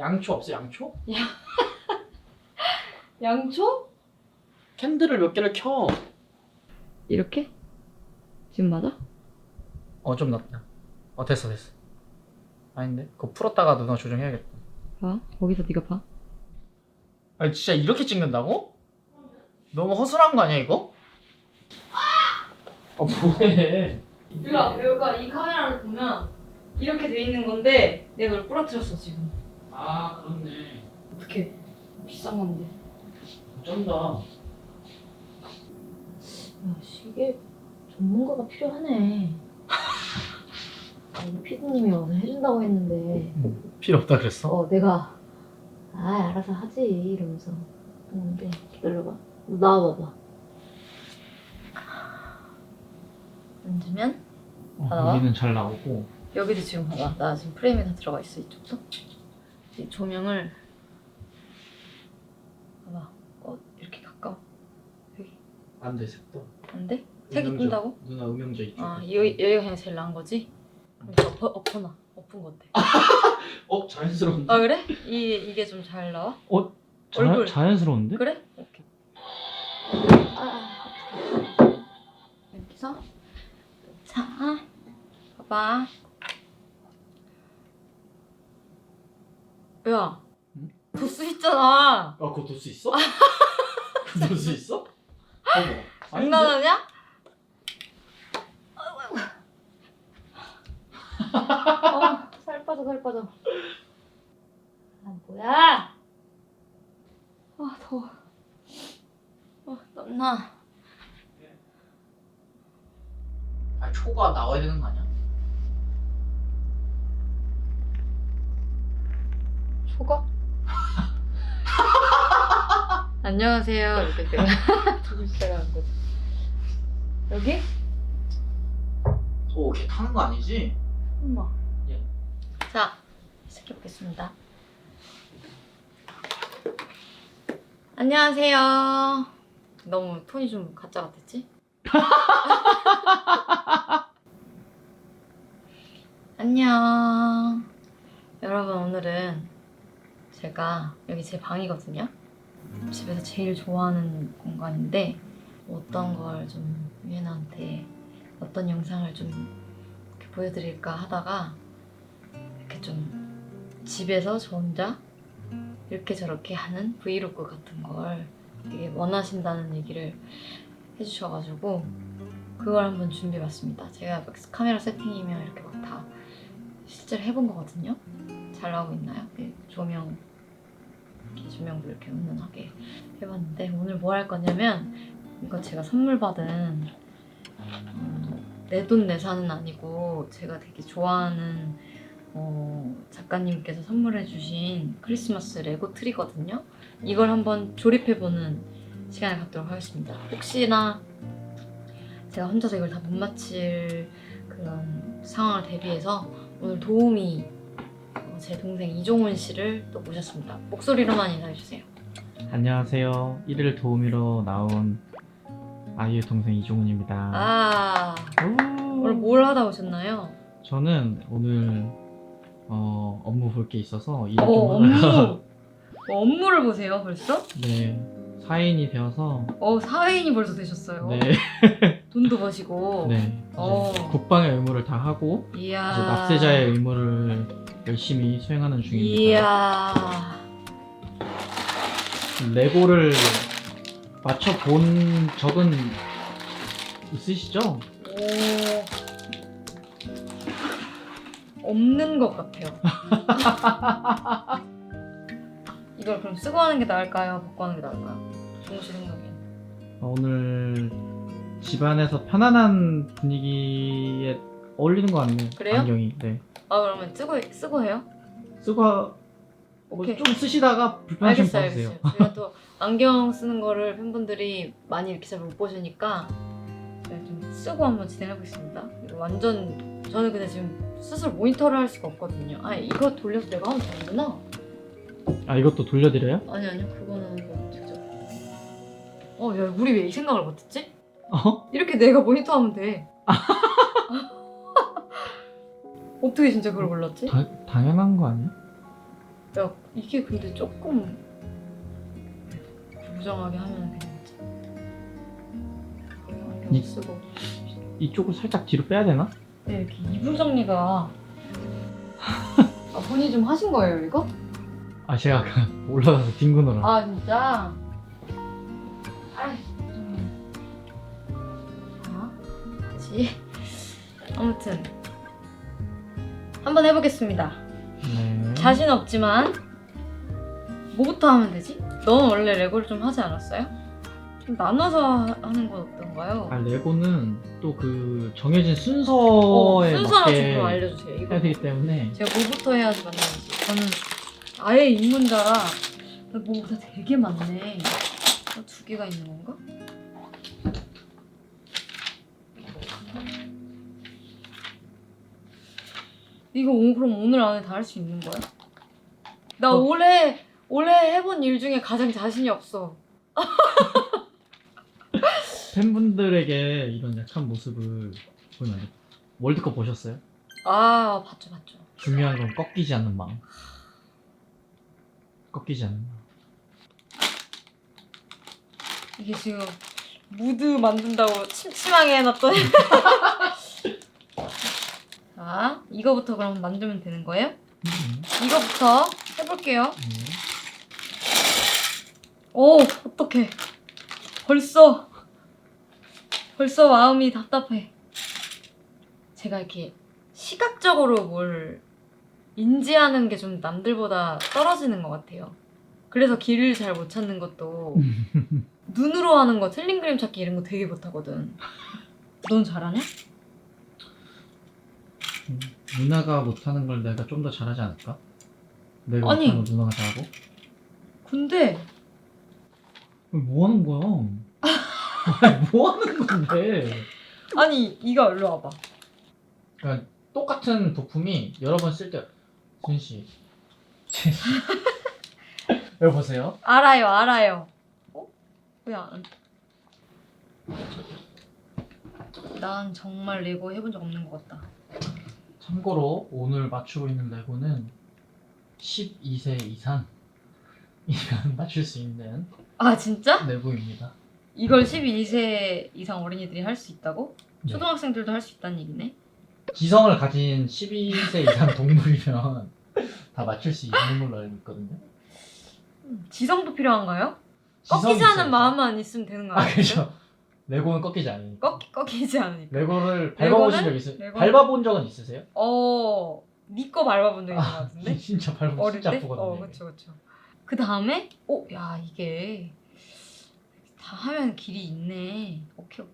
양초 없어 양초? 양초? 캔들을 몇 개를 켜. 이렇게? 지금 맞아? 좀 낫다. 됐어. 아닌데? 그거 풀었다가 누나 조정해야겠다. 봐. 거기서 네가 봐. 아니 진짜 이렇게 찍는다고? 너무 허술한 거 아니야 이거? 뭐해? 여기가 이 카메라를 보면 이렇게 돼 있는 건데 내가 이걸 부러뜨렸어 지금. 그렇네. 어떻게? 비싼 건데. 쩐다. 야, 시계 전문가가 필요하네. 아니, 피디님이 와서 해준다고 했는데 필요 없다 그랬어? 내가 알아서 하지 이러면서 했는데 기다려봐. 나와봐봐. 앉으면 나와? 여기는 잘 나오고. 여기도 지금 봐봐. 나 지금 프레임에 다 들어가 있어. 이쪽도. 이 조명을 봐봐. 이렇게 가까워. 여기. 안 돼 색도. 안 돼? 색이 뜬다고? 누나 음영자 이쪽. 여기가 그냥 제일 나은 거지? 그럼 엎어놔. 엎은 거 어때? 자연스러운데? 그래? 이게 좀 잘 나와? 얼굴. 자연스러운데? 그래? 오케이. 여기서 자, 봐봐. 야, 응? 도수 있잖아. 그거 도수 있어? 그 도수 있어? 어머. 장난하냐? 살 빠져. 뭐야? 더워. 땀나. 초가 나와야 되는 거 아니야? 초가? 안녕하세요. 이렇게 내가 두고 시작하는 거지. 여기? 걔 타는 거 아니지? 엄마. 예. 자, 시작해보겠습니다. 안녕하세요. 너무 톤이 좀 가짜 같았지? 안녕. 여러분, 오늘은 제가 여기 제 방이거든요. 집에서 제일 좋아하는 공간인데 어떤 걸 좀 유엔한테 어떤 영상을 좀 이렇게 보여드릴까 하다가 이렇게 좀 집에서 저 혼자 이렇게 저렇게 하는 브이로그 같은 걸 되게 원하신다는 얘기를 해주셔가지고 그걸 한번 준비해봤습니다. 제가 카메라 세팅이면 이렇게 막 다 실제로 해본 거거든요. 잘 나오고 있나요? 조명 조명도 이렇게 은은하게 해봤는데 오늘 뭐 할 거냐면 이거 제가 선물 받은 내돈내산은 아니고 제가 되게 좋아하는 작가님께서 선물해 주신 크리스마스 레고 트리거든요. 이걸 한번 조립해보는 시간을 갖도록 하겠습니다. 혹시나 제가 혼자서 이걸 다 못 맞힐 그런 상황을 대비해서 오늘 도우미 제 동생 이종훈 씨를 또 모셨습니다. 목소리로만 인사해주세요. 안녕하세요. 1일 도우미로 나온 아이유의 동생 이종훈입니다. 오늘 뭘 하다 오셨나요? 저는 오늘 업무 볼 게 있어서 일을 좀 하다가 업무를 보세요 벌써? 네, 사인이 되어서 사회인이 벌써 되셨어요. 네, 돈도 버시고. 네, 이제 국방의 의무를 다 하고 이야. 이제 납세자의 의무를 열심히 수행하는 중입니다. 이야. 레고를 맞춰본 적은 있으시죠? 없는 것 같아요. 이걸 그럼 쓰고 하는 게 나을까요? 벗고 하는 게 나을까요? 종씨 생각엔. 오늘 집안에서 편안한 분위기에 어울리는 것 같네요. 그래요? 안경이. 네. 그러면 쓰고 해요? 쓰고 오케이. 좀 쓰시다가 불편하시면 알겠어요. 봐주세요. 제가 또 안경 쓰는 거를 팬분들이 많이 이렇게 잘 못 보시니까 제가 좀 쓰고 한번 진행해보겠습니다. 이거 완전 저는 근데 지금 스스로 모니터를 할 수가 없거든요. 이거 돌려서 내가 하면 되는구나. 이것도 돌려드려요? 아니요. 그거는 직접. 야, 우리 왜 이 생각을 못했지? 이렇게 내가 모니터하면 돼. 어떻게 진짜 그걸 몰랐지? 당연한 거 아니야? 야, 이게 근데 조금 무정하게 하면 괜찮지. 안경 쓰고. 이쪽을 살짝 뒤로 빼야 되나? 네, 이렇게 이불 정리가. 아, 본인이 좀 하신 거예요, 이거? 아 제가 아까 올라가서 뒹구느라. 아, 진짜? 아이, 그치. 아무튼 한번 해보겠습니다. 네. 자신 없지만 뭐부터 하면 되지? 너는 원래 레고를 좀 하지 않았어요? 좀 나눠서 하는 건 어떤가요? 아 레고는 또 그 정해진 순서에 순서랑 좀 맞게 그럼 알려주세요. 이거 해야 되기 때문에 제가 뭐부터 해야지 맞는지. 저는 아예 입문자라 뭐가 되게 많네. 두 개가 있는 건가? 이거 그럼 오늘 안에 다 할 수 있는 거야? 나 올해 해본 일 중에 가장 자신이 없어. 팬분들에게 이런 약한 모습을 보면 안 돼요. 월드컵 보셨어요? 아, 봤죠. 중요한 건 꺾이지 않는 마음. 꺾이지 않는 마음. 이게 지금 무드 만든다고 침침하게 해놨더니. 자, 이거부터 그럼 만들면 되는 거예요? 이거부터 해볼게요. 오, 어떡해. 벌써 마음이 답답해. 제가 이렇게 시각적으로 뭘 인지하는 게 좀 남들보다 떨어지는 것 같아요. 그래서 길을 잘 못 찾는 것도 눈으로 하는 거, 틀린 그림 찾기 이런 거 되게 못하거든. 넌 잘하냐? 누나가 못하는 걸 내가 좀 더 잘하지 않을까? 내가 아니. 못하는 거 누나가 잘하고? 근데 뭐 하는 거야? 아니, 뭐 하는 건데? 아니 이거 일로 와봐. 그러니까 똑같은 부품이 여러 번 쓸 때 진씨 여기 보세요. 알아요. 어? 왜 안? 난 정말 레고 해본 적 없는 것 같다. 참고로 오늘 맞추고 있는 레고는 12세 이상이면 맞출 수 있는 아 진짜? 레고입니다. 이걸 12세 이상 어린이들이 할 수 있다고? 네. 초등학생들도 할 수 있다는 얘기네? 지성을 가진 12세 이상 동물이면 다 맞출 수 있는 걸로 알고 있거든요. 지성도 필요한가요? 지성이 꺾이지 않는 있어야죠. 마음만 있으면 되는 거 아 아니에요? 그렇죠. 레고는 꺾이지 않으니까. 꺾이지 않으니까. 레고를 밟아보신 적 있으세요? 밟아본 적은 있으세요? 니 거 밟아본 적 있는 것 같은데? 진짜 밟으면 어릴 진짜 때? 아프거든요. 그쵸. 그 다음에, 야, 이게 다 하면 길이 있네. 오케이.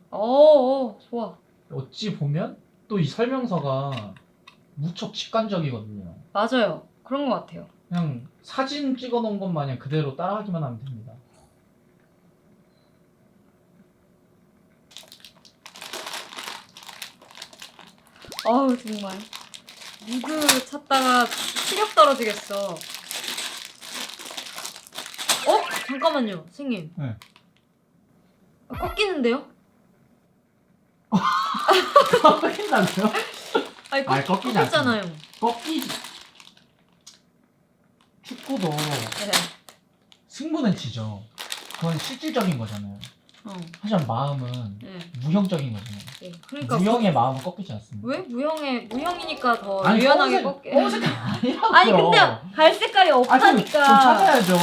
좋아. 어찌 보면 또 이 설명서가 무척 직관적이거든요. 맞아요. 그런 것 같아요. 그냥 사진 찍어 놓은 것 마냥 그대로 따라하기만 하면 됩니다. 아우, 정말. 무드 찾다가 시력 떨어지겠어. 잠깐만요, 선생님. 네. 꺾이는데요? 꺾인다고요? 아니, 아니, 꺾이지 꺾였잖아요. 꺾이지. 축구도 네. 승부는 지죠. 그건 실질적인 거잖아요. 하지만 마음은 네. 무형적인 거잖아요. 네. 그러니까 무형의 마음은 꺾이지 않습니다. 왜 무형이니까 더 아니, 유연하게 검은색, 꺾여. 검은색 아니라고요. 아니 근데 갈 색깔이 좀 없다니까. 찾아야죠.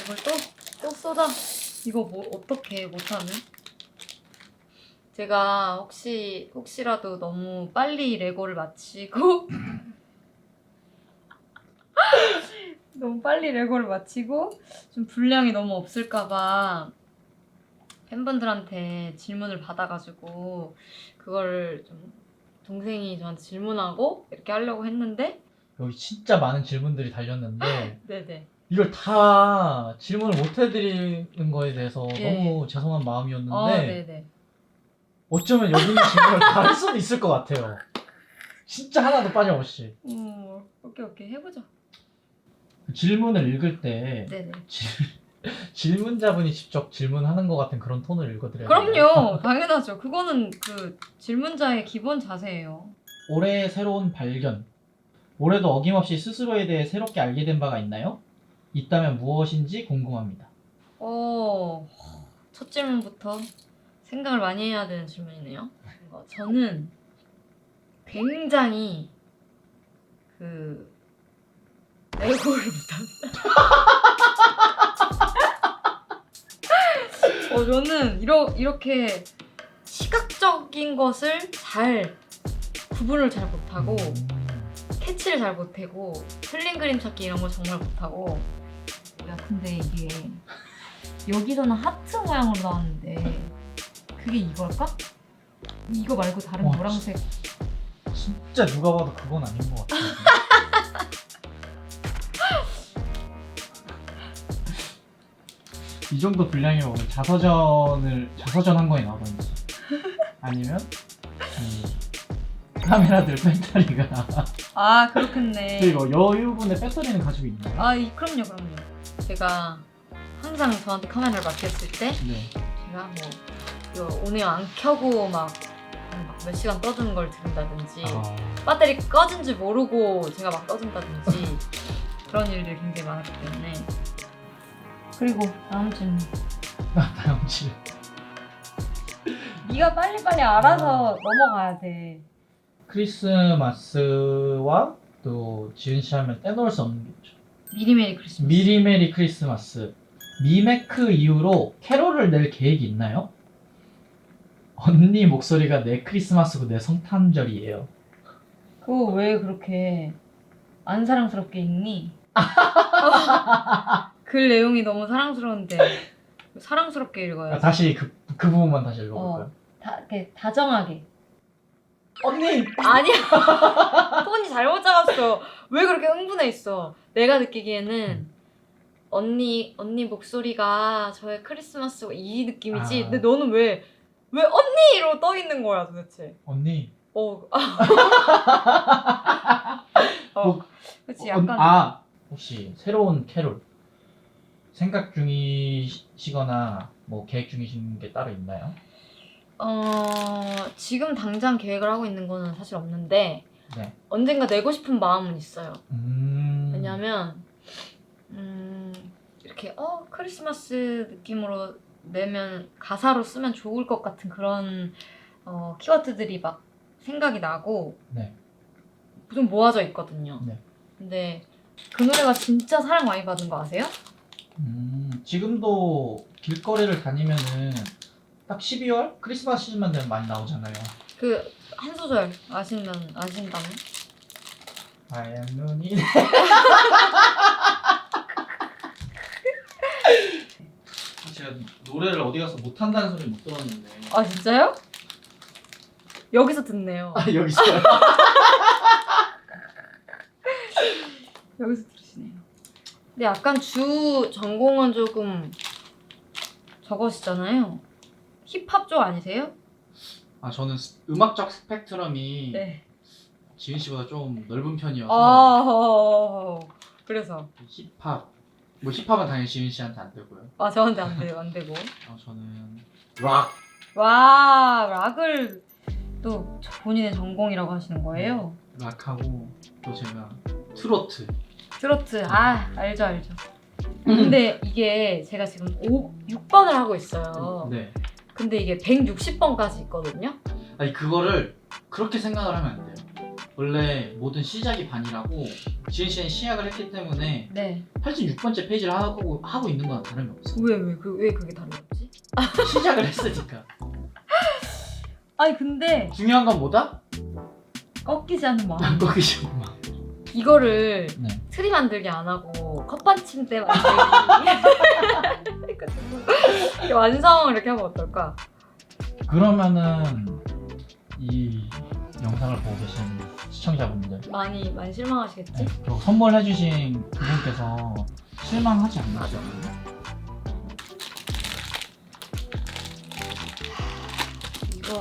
이걸 또 쏟아. 이거 뭐 어떻게 못하는? 제가 혹시라도 너무 빨리 레고를 마치고 좀 분량이 너무 없을까봐 팬분들한테 질문을 받아가지고 그걸 좀 동생이 저한테 질문하고 이렇게 하려고 했는데 여기 진짜 많은 질문들이 달렸는데 네네. 이걸 다 질문을 못 해드리는 거에 대해서 예. 너무 죄송한 마음이었는데 네네. 어쩌면 여기 있는 질문을 다 할 수도 있을 것 같아요. 진짜 하나도 빠짐없이. 오케이 해보자. 질문을 읽을 때 네네. 질문자분이 직접 질문하는 것 같은 그런 톤을 읽어드려야 그럼요, 당연하죠. 그거는 그 질문자의 기본 자세예요. 올해의 새로운 발견. 올해도 어김없이 스스로에 대해 새롭게 알게 된 바가 있나요? 있다면 무엇인지 궁금합니다. 첫 질문부터 생각을 많이 해야 되는 질문이네요. 저는 굉장히 내고를 못합니다. 저는 이렇게 시각적인 것을 구분을 잘 못하고 캐치를 잘 못하고 틀린 그림 찾기 이런 거 정말 못하고. 야, 근데 이게 여기서는 하트 모양으로 나왔는데 그게 이걸까? 이거 말고 다른 와, 노란색. 진짜 누가 봐도 그건 아닌 것 같아요. 이 정도 분량이면 오늘 자서전 한 권이 나오던지 아니면 이 카메라들 배터리가 아, 그렇겠네. 그리고 여유분의 배터리는 가지고 있나요? 그럼요. 제가 항상 저한테 카메라를 맡겼을 때 네. 제가 이거 오늘 안 켜고 막 몇 시간 떠드는 걸 들은다든지 배터리 꺼진지 모르고 제가 막 떠든다든지 그런 일들이 굉장히 많았기 때문에. 그리고 다음 질문. 다음 질문. 네가 빨리빨리 알아서 넘어가야 돼. 크리스마스와 또 지은 씨 하면 떼놓을 수 없는 게 있죠. 미리메리 크리스마스. 미리메리 크리스마스. 미메크 이후로 캐롤을 낼 계획이 있나요? 언니 목소리가 내 크리스마스고 내 성탄절이에요. 그거 왜 그렇게 안 사랑스럽게 읽니? 글 내용이 너무 사랑스러운데 사랑스럽게 읽어야지. 다시 그 부분만 다시 읽어볼까요? 이렇게 다정하게. 언니! 아니야. 톤이 잘못 잡았어. 왜 그렇게 흥분해 있어? 내가 느끼기에는 언니 목소리가 저의 크리스마스고 이 느낌이지. 근데 너는 왜 언니로 떠 있는 거야 도대체? 언니. 그렇지. 약간 혹시 새로운 캐롤 생각 중이시거나 뭐 계획 중이신 게 따로 있나요? 지금 당장 계획을 하고 있는 거는 사실 없는데 네. 언젠가 내고 싶은 마음은 있어요. 왜냐면 이렇게 크리스마스 느낌으로 내면 가사로 쓰면 좋을 것 같은 그런 키워드들이 막 생각이 나고 네. 좀 모아져 있거든요. 네. 근데 그 노래가 진짜 사랑 많이 받은 거 아세요? 지금도 길거리를 다니면은 딱 12월 크리스마스 시즌만 되면 많이 나오잖아요. 그 한 소절 아신다면? 하얀 눈이 제가 노래를 어디 가서 못한다는 소리 못 들었는데. 아, 진짜요? 여기서 듣네요. 여기서. 여기서 들으시네요. 근데 약간 주 전공은 조금 저것이잖아요. 힙합 쪽 아니세요? 저는 음악적 스펙트럼이 네. 지은 씨보다 좀 넓은 편이어서 그래서 힙합 힙합은 당연히 지은 씨한테 안 되고요. 저한테 안 되고. 저는 락. 와, 락을 또 본인의 전공이라고 하시는 거예요? 락하고 또 제가 트로트. 알죠. 근데 이게 제가 지금 6번을 하고 있어요. 네. 근데 이게 160번까지 있거든요. 아니 그거를 그렇게 생각을 하면 안 돼요. 원래 모든 시작이 반이라고 지은 씨는 시작을 했기 때문에 네. 86번째 페이지를 하고 있는 거랑 다름이 없어요. 왜 그게 다르겠지? 시작을 했으니까. 아니 근데 중요한 건 뭐다? 꺾이지 않는 마음. 꺾이지 않는 마음. 이거를 네. 트리 만들기 안 하고 컵받침대 만들기 이렇게 완성을 이렇게 하면 어떨까? 그러면은 이 영상을 보고 계신 시청자분들 많이 실망하시겠지? 저 선물해주신 그분께서 실망하지 않나죠? 이거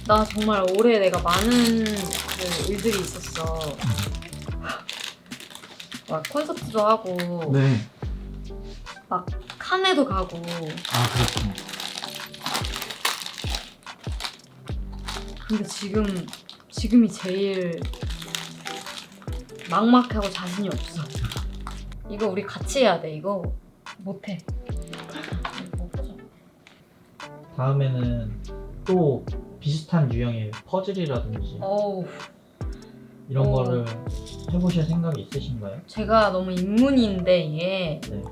나 정말 올해 내가 많은 그 일들이 있었어. 막 콘서트도 하고 네. 막 칸에도 가고. 아 그렇죠. 근데 지금이 제일 막막하고 자신이 없어. 이거 우리 같이 해야 돼. 이거 못해. 이거 보자. 다음에는 또 비슷한 유형의 퍼즐이라든지 어우, 이런 오. 거를 해보실 생각이 있으신가요? 제가 너무 입문인데 이게 네.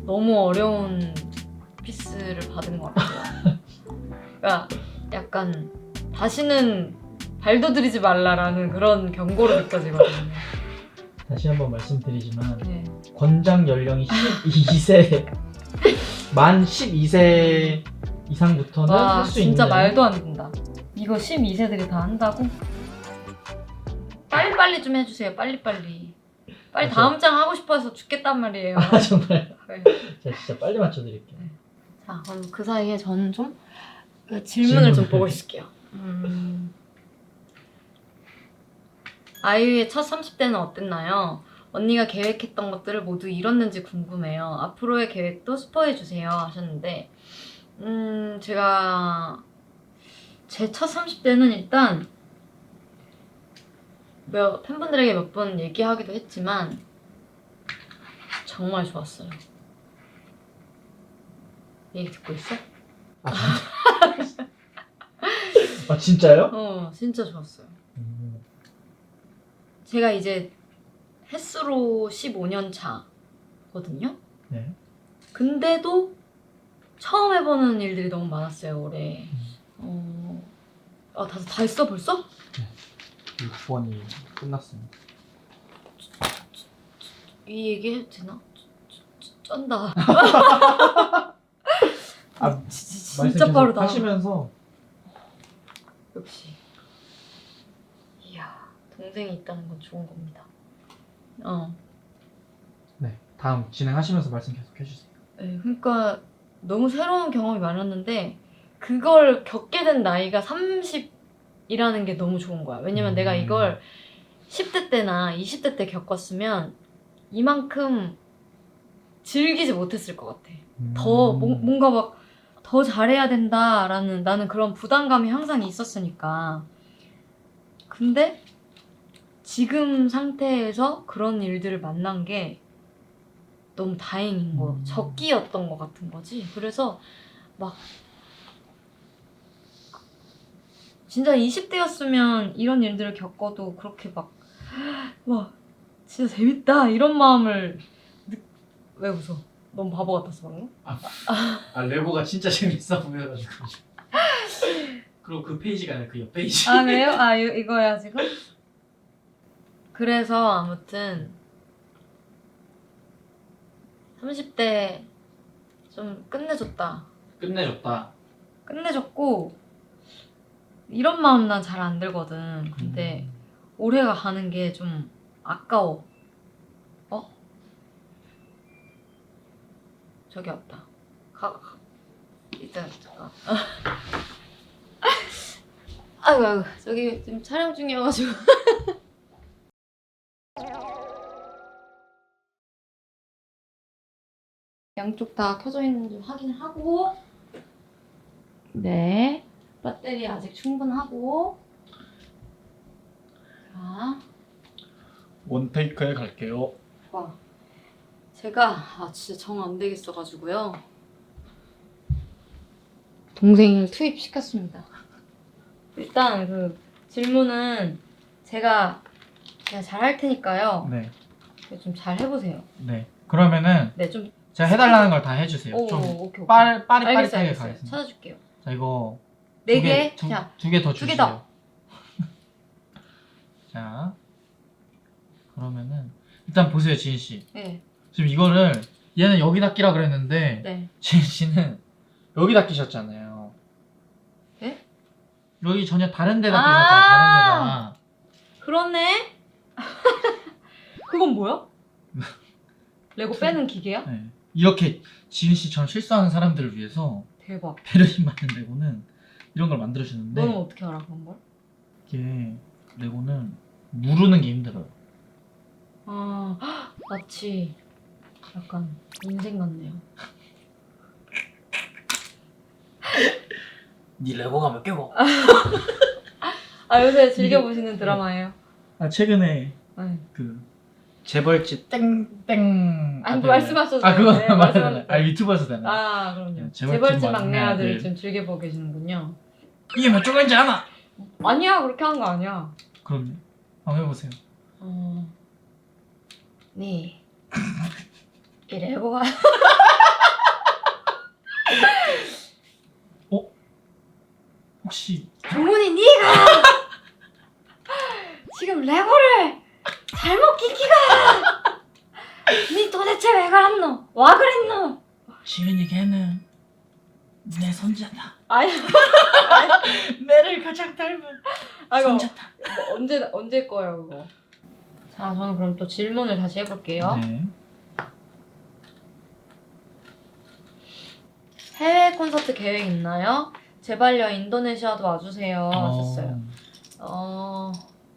너무 어려운 피스를 받은 것 같아요. 그러니까 약간 다시는 발도 들이지 말라라는 그런 경고로 느껴지거든요. 다시 한번 말씀드리지만 네. 권장 연령이 12세 만 12세 이상부터는 와, 할 수 진짜 있는 말도 안 된다. 이거 12세들이 다 한다고? 빨리빨리 좀 해주세요. 빨리빨리. 빨리 맞아. 다음 장 하고 싶어서 죽겠단 말이에요. 아 정말 네. 제가 진짜 빨리 맞춰드릴게요. 자, 그럼 그 사이에 저는 좀그 질문을 좀 보고 있을게요. 아이유의 첫 30대는 어땠나요? 언니가 계획했던 것들을 모두 이뤘는지 궁금해요. 앞으로의 계획도 스포해주세요 하셨는데 제가 제 첫 30대는 일단 팬분들에게 몇 번 얘기하기도 했지만 정말 좋았어요. 얘기 듣고 있어? 아, 진짜? 아 진짜요? 진짜 좋았어요. 제가 이제 햇수로 15년 차거든요. 네. 근데도 처음 해보는 일들이 너무 많았어요 올해. 다 했어 벌써? 6번이 끝났습니다. 이 얘기 해도 되나? 쩐다. 아, 진짜 말씀 계속 빠르다. 하시면서 역시. 이야, 동생이 있다는 건 좋은 겁니다. 네 다음 진행하시면서 말씀 계속 해주세요. 네, 그러니까 너무 새로운 경험이 많았는데 그걸 겪게 된 나이가 30이라는 게 너무 좋은 거야. 왜냐면 내가 이걸 10대 때나 20대 때 겪었으면 이만큼 즐기지 못했을 것 같아. 더 뭔가 막 더 잘해야 된다라는 나는 그런 부담감이 항상 있었으니까. 근데 지금 상태에서 그런 일들을 만난 게 너무 다행인 거. 적기였던 것 같은 거지. 그래서 막 진짜 20대였으면 이런 일들을 겪어도 그렇게 막 와 진짜 재밌다 이런 마음을 왜 웃어? 너무 바보 같았어 방금? 아 레고가 진짜 재밌어 보여가지고. 그리고 그 페이지가 아니라 그 옆 페이지. 아 그래요? 아 이거야 지금? 그래서 아무튼 30대 좀 끝내줬다. 끝내줬고 이런 마음 난 잘 안 들거든. 근데 올해가 가는 게 좀 아까워. 저기 왔다. 가. 이따 잠깐. 아이고 저기 지금 촬영 중이어가지고. 양쪽 다 켜져 있는지 확인을 하고. 네. 배터리 아직 충분하고. 자. 원테이크에 갈게요. 와. 제가 진짜 정 안 되겠어가지고요. 동생을 투입시켰습니다. 일단 그 질문은 제가 잘 할 테니까요. 네. 좀 잘 해보세요. 네. 그러면은 네, 좀. 제가 해달라는 걸 다 해주세요. 오, 좀 오케이. 빠릿빠릿하게 알겠어요. 가겠습니다. 찾아줄게요. 자 이거 네 개. 자, 두 개 더 두 개 주세요. 더. 자 그러면은 일단 보세요 지인 씨. 네. 지금 이거를 얘는 여기다 끼라 그랬는데 네. 지인 씨는 여기다 끼셨잖아요. 네? 여기 전혀 다른 데다 끼셨잖아요. 다른 데다. 그렇네. 그건 뭐야? 레고 빼는 기계야? 네. 이렇게 지은 씨처럼 실수하는 사람들을 위해서 대박. 배려심 많은 레고는 이런 걸 만들어 주는데 너는 어떻게 알아 그런 걸? 이게 레고는 무르는 게 힘들어요. 마치 약간 인생 같네요. 니 레고가 몇 개고? 요새 즐겨보시는 드라마예요? 최근에 네. 그 재벌집 땡땡 아니 아들. 말씀하셔도 그거 돼요. 네, 말하면 유튜브에서 되나? 그럼요. 네, 재벌집 막내 아들을 좀 즐겨보고 계시는군요. 이게 몇 조각인지 아나? 아니야, 그렇게 한 거 아니야. 그럼요. 한번 해보세요. 네. 이 레고가 혹시 종훈이 네가 지금 레고를 잘못 끼기가 니 도대체 왜 그랬노? 와 그랬노? 시은이 걔는 내 손자다. 아니 내를 가장 닮은 아이고 손자다. 언제 거예요 그거? 자 저는 그럼 또 질문을 다시 해볼게요. 네. 해외 콘서트 계획 있나요? 제발요 인도네시아도 와주세요 하셨어요.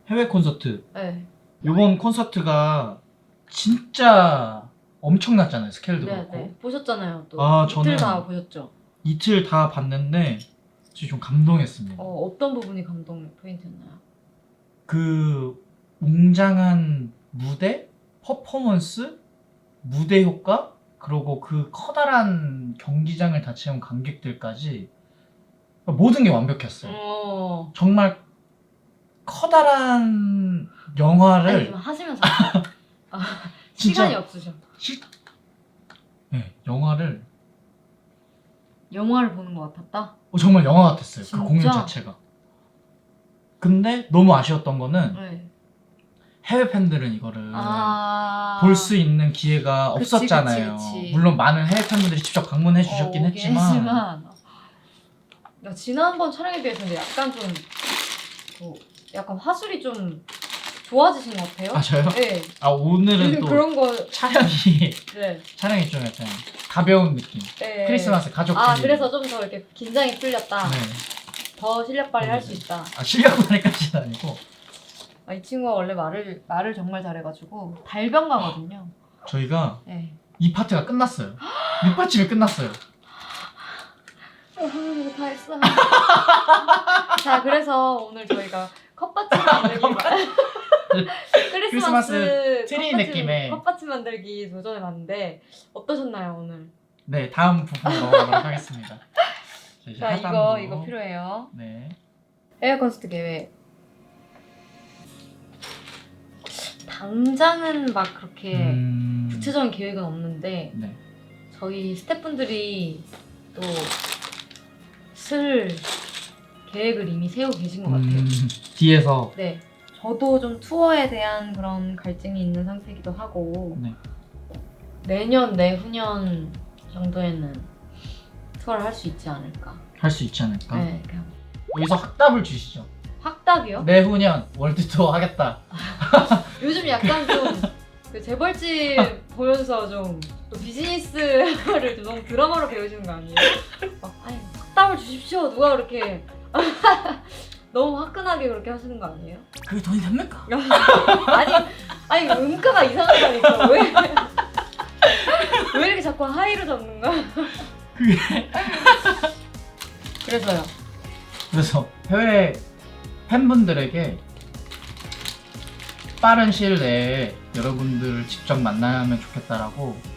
해외 콘서트. 네. 이번 콘서트가 진짜 엄청났잖아요. 스케일도 네, 그렇고. 네. 보셨잖아요. 또 저는 이틀 다 보셨죠? 이틀 다 봤는데 진짜 좀 감동했습니다. 어떤 부분이 감동 포인트였나요? 그 웅장한 무대, 퍼포먼스, 무대 효과, 그리고 그 커다란 경기장을 다 채운 관객들까지 모든 게 완벽했어요. 정말 커다란 영화를 아니 좀 하시면서 진짜 시간이 없으셔. 네, 영화를 보는 것 같았다? 정말 영화 같았어요. 진짜? 그 공연 자체가. 근데 너무 아쉬웠던 거는 네. 해외 팬들은 이거를 볼 수 있는 기회가 그치, 없었잖아요. 그치. 물론 많은 해외 팬분들이 직접 방문해 주셨긴 했지만 나 지난번 촬영에 비해서 근데 약간 좀 약간 화술이 좀 좋아지신 것 같아요. 저요? 네. 오늘은 요즘 또 그런 거 촬영이 네. 촬영이 좀 약간 가벼운 느낌. 네. 크리스마스 가족 그래서 좀 더 이렇게 긴장이 풀렸다. 네. 더 실력 발휘할 수 있다. 실력 발휘까지는 아니고 이 친구가 원래 말을 정말 잘해가지고 달변가거든요. 저희가 네. 이 파트가 끝났어요. 밑받침이 끝났어요. 이거 다 했어. 자, 그래서 오늘 저희가 컵받침 만들기 크리스마스 트리 컵받침- 느낌의 컵받침 만들기 도전해봤는데 어떠셨나요 오늘? 네, 다음 부분 넘어가도록 하겠습니다. 이제 자, 하단부로. 이거 필요해요. 네. 해외 콘서트 계획. 당장은 막 그렇게 구체적인 계획은 없는데 네. 저희 스태프분들이 또 쓸 계획을 이미 세우고 계신 것 같아요. 뒤에서 네. 저도 좀 투어에 대한 그런 갈증이 있는 상태이기도 하고 네. 내년, 내후년 정도에는 투어를 할 수 있지 않을까. 할 수 있지 않을까? 네. 그냥 여기서 확답을 주시죠. 확답이요? 내후년 월드 투어 하겠다. 요즘 약간 좀 그 재벌집 보면서 좀 또 비즈니스를 좀 너무 드라마로 배우시는 거 아니에요? 아니 확답을 주십시오. 누가 그렇게 너무 화끈하게 그렇게 하시는 거 아니에요? 그게 돈이 됩니까? 아니 음가가 이상하다니까 왜 이렇게 자꾸 하이로 잡는 거야? 그게 그래서요. 그래서 해외 팬분들에게 빠른 시일 내에 여러분들을 직접 만나면 좋겠다라고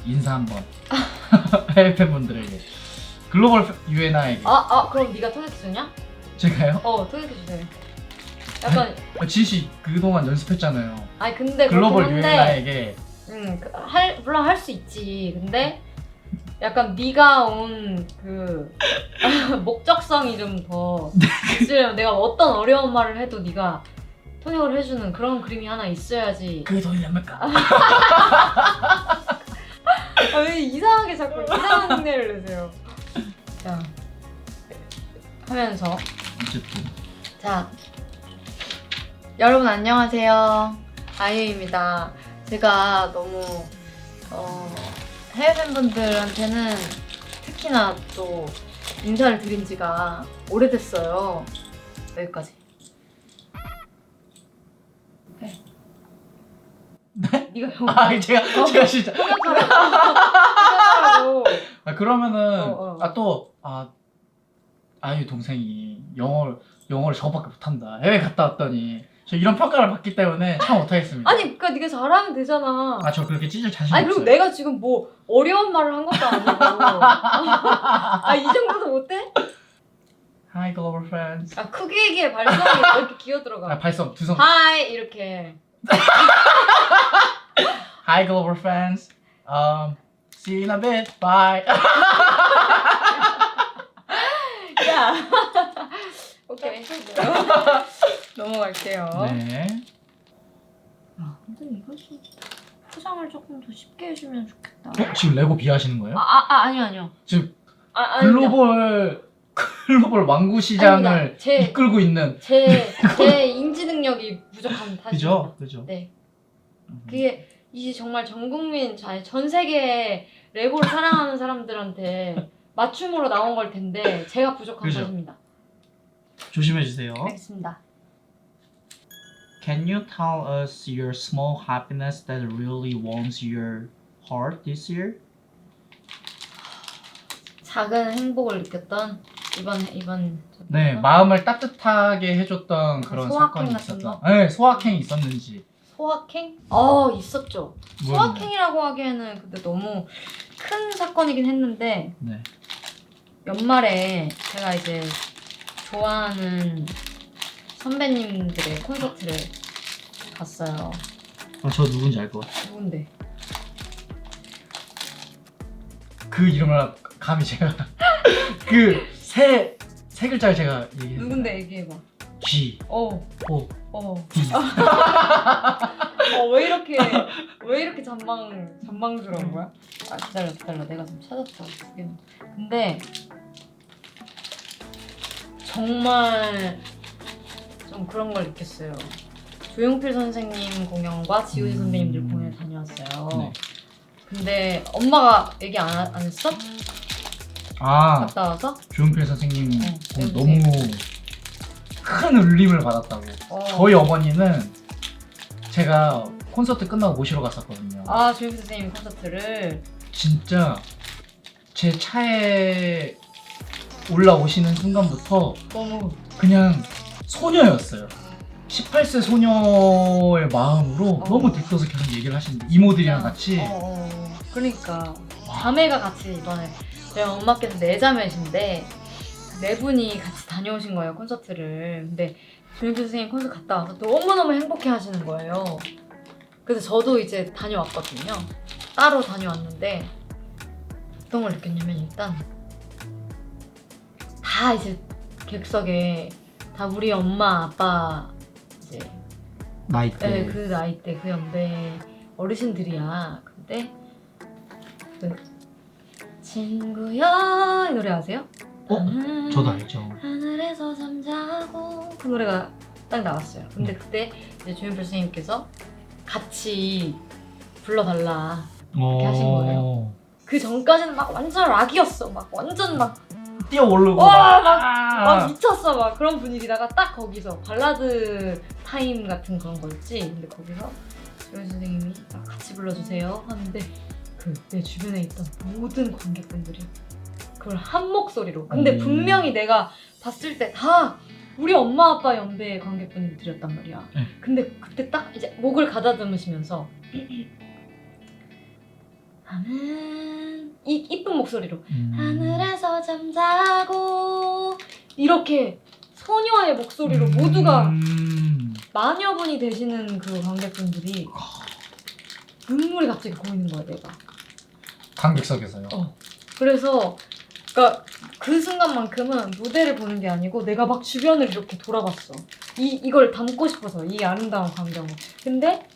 인사 한번 해외 팬분들에게 글로벌 유에나에게 그럼 네가 통역해주냐? 제가요? 통역해주세요. 약간 진씨 그동안 연습했잖아요. 아니 근데 글로벌 그렇긴 한데 유에나에게 물론 할 수 있지. 근데 약간 네가 온 그 목적성이 좀 더 있으려면 내가 어떤 어려운 말을 해도 네가 통역을 해주는 그런 그림이 하나 있어야지. 그게 돈이 됩니까? 왜 이상하게 자꾸 이상한 흉내를 내세요. 자 하면서 어쨌든 자 여러분 안녕하세요. 아이유입니다. 제가 너무 해외 팬분들한테는 특히나 또 인사를 드린 지가 오래됐어요. 여기까지. 네. 네가 영어 제가 진짜. 통역하라고. 그러면은 어. 아유 동생이 영어를 저거밖에 못한다. 해외 갔다 왔더니 저 이런 평가를 받기 때문에 참 못하겠습니다. 아니 그러니까 네가 잘하면 되잖아. 저 그렇게 찢을 자신 아니 없어요. 그리고 내가 지금 뭐 어려운 말을 한 것도 아니고. 이 정도도 못해? Hi global friends. 크게 얘기해. 발성이 이렇게 기어 들어가. 발성 두 손. Hi 이렇게. Hi global friends. See you in a bit. Bye. 야. 오케이. 넘어갈게요. 네. 근데 이거 좀 포장을 조금 더 쉽게 해주면 좋겠다. 지금 레고 비하하시는 거예요? 아니요. 지금 아닙니다. 글로벌 왕구 시장을 아닙니다. 이끌고 있는. 제 인지 능력이 부족한 탓입니다. 그죠. 네. 그게 이제 정말 전 국민, 전 세계 레고를 사랑하는 사람들한테 맞춤으로 나온 걸 텐데 제가 부족한 그죠. 것입니다. 조심해 주세요. 알겠습니다. Can you tell us your small happiness that really warms your heart this year? 작은 행복을 느꼈던 이번 네, 마음을 따뜻하게 해줬던 그런 소확행 사건이 같은 있었다. 거? 네, 소확행이 있었는지. 소확행? 있었죠. 뭐였나요? 소확행이라고 하기에는 근데 너무 큰 사건이긴 했는데 네. 연말에 제가 이제 좋아하는 선배님들의 콘서트를 갔어요. 저 누군지 알 것 같아요. 누군데? 그 이름을 감히 제가 그 세 글자를 제가 얘기해요. 누군데 얘기해봐. G, O D. 왜 이렇게 잔망스러운 거야? 기다려. 내가 좀 찾았어. 근데 정말 좀 그런 걸 느꼈어요. 조용필 선생님 공연과 지우지 선배님들 공연을 다녀왔어요. 네. 근데 엄마가 얘기 안 했어? 갔다 와서? 조용필 선생님 네, 너무 큰 울림을 받았다고. 저희 어머니는 제가 콘서트 끝나고 모시러 갔었거든요. 조용필 선생님 콘서트를 진짜 제 차에 올라오시는 순간부터 너무 그냥 소녀였어요. 18세 소녀의 마음으로 너무 들떠서 계속 얘기를 하시는데 이모들이랑 같이. 그러니까 자매가 같이 이번에 저희 엄마께서 네 자매신데 네 분이 같이 다녀오신 거예요 콘서트를. 근데 조용필 선생님 콘서트 갔다 와서 너무너무 행복해 하시는 거예요. 그래서 저도 이제 다녀왔거든요. 따로 다녀왔는데 어떤 걸 느꼈냐면 일단 다 이제 객석에 다 우리 엄마 아빠 이제 나이 때. 네, 그 나이 때 그 연배 어르신들이야. 근데 그 친구야 이 노래 아세요? 저도 알죠. 하늘에서 잠자고 그 노래가 딱 나왔어요. 근데 그때 이제 조용필 선생님께서 같이 불러달라 이렇게 하신 거예요. 그 전까지는 막 완전 락이었어. 막 완전 막 뛰어오르고 막 미쳤어 막 그런 분위기다가 딱 거기서 발라드 타임 같은 그런 거였지. 근데 거기서 조용필 선생님이 같이 불러주세요 하는데 그 내 주변에 있던 모든 관객분들이 그걸 한 목소리로. 근데 분명히 내가 봤을 때 다 우리 엄마 아빠 연배의 관객분들이었단 말이야. 근데 그때 딱 이제 목을 가다듬으시면서 하는 이쁜 목소리로 하늘에서 잠자고 이렇게 소녀의 목소리로 모두가 마녀분이 되시는 그 관객분들이 눈물이 갑자기 고이는 거야 내가. 관객석에서요. 그래서 그러니까 그 순간만큼은 무대를 보는 게 아니고 내가 막 주변을 이렇게 돌아봤어. 이걸 담고 싶어서 이 아름다운 광경을. 근데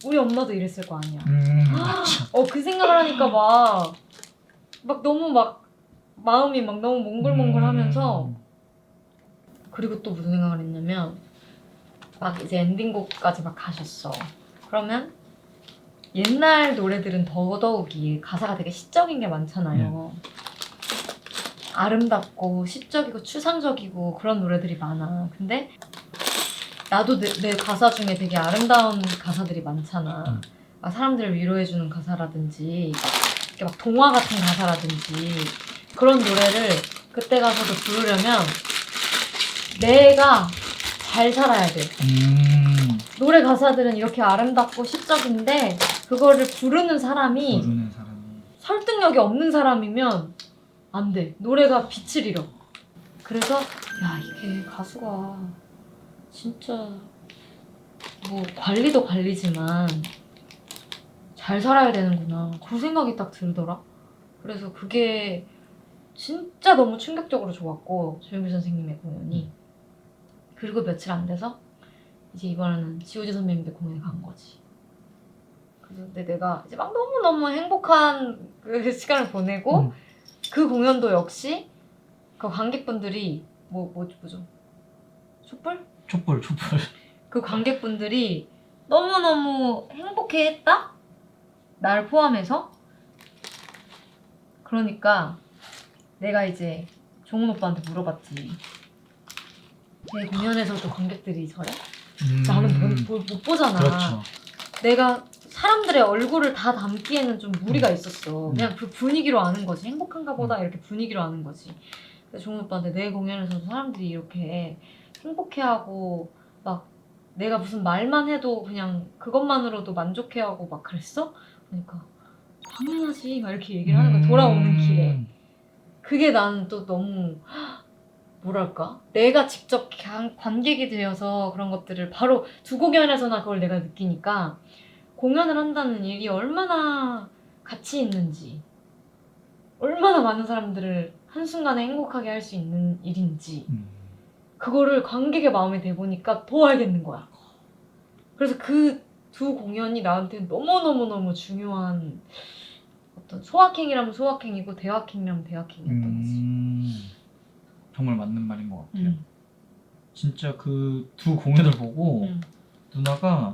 우리 엄마도 이랬을 거 아니야. 그 생각을 하니까 막 너무 막 마음이 막 너무 몽글몽글하면서. 그리고 또 무슨 생각을 했냐면 막 이제 엔딩곡까지 막 가셨어. 그러면 옛날 노래들은 더더욱이 가사가 되게 시적인 게 많잖아요. 아름답고 시적이고 추상적이고 그런 노래들이 많아. 근데 나도 내 가사 중에 되게 아름다운 가사들이 많잖아. 사람들을 위로해주는 가사라든지 이렇게 막 동화 같은 가사라든지 그런 노래를 그때 가서도 부르려면 내가 잘 살아야 돼. 노래 가사들은 이렇게 아름답고 시적인데 그거를 부르는 사람이 설득력이 없는 사람이면 안 돼. 노래가 빛을 잃어. 그래서 야 이게 가수가 진짜 뭐 관리도 관리지만 잘 살아야 되는구나. 그 생각이 딱 들더라. 그래서 그게 진짜 너무 충격적으로 좋았고 조용필 선생님의 공연이. 그리고 며칠 안 돼서 이제 이번에는 지오지 선배님들 공연에 간 거지. 그래서 근데 내가 이제 막 너무너무 행복한 그 시간을 보내고 그 공연도 역시 그 관객분들이 뭐죠? 촛불? 촛불. 그 관객분들이 너무너무 행복해했다? 나를 포함해서. 그러니까 내가 이제 종훈 오빠한테 물어봤지. 내 공연에서도 관객들이 저래? 나는 못 보잖아. 그렇죠. 내가 사람들의 얼굴을 다 담기에는 좀 무리가 있었어. 그냥 그 분위기로 아는 거지. 행복한가 보다 이렇게 분위기로 아는 거지. 그래서 종훈 오빠한테 내 공연에서도 사람들이 이렇게 행복해하고 막 내가 무슨 말만 해도 그냥 그것만으로도 만족해하고 막 그랬어? 그러니까 당연하지 막 이렇게 얘기를 하는 거야. 돌아오는 길에. 그게 나는 또 너무 뭐랄까? 내가 직접 관객이 되어서 그런 것들을 바로 두 공연에서나 그걸 내가 느끼니까 공연을 한다는 일이 얼마나 가치 있는지, 얼마나 많은 사람들을 한순간에 행복하게 할 수 있는 일인지 그거를 관객의 마음에 대보니까 더 알겠는 거야. 그래서 그 두 공연이 나한테 너무너무너무 중요한 어떤 소확행이라면 소확행이고 대확행이라면 대확행이었던 거지. 정말 맞는 말인 것 같아요. 진짜 그 두 공연을 보고 누나가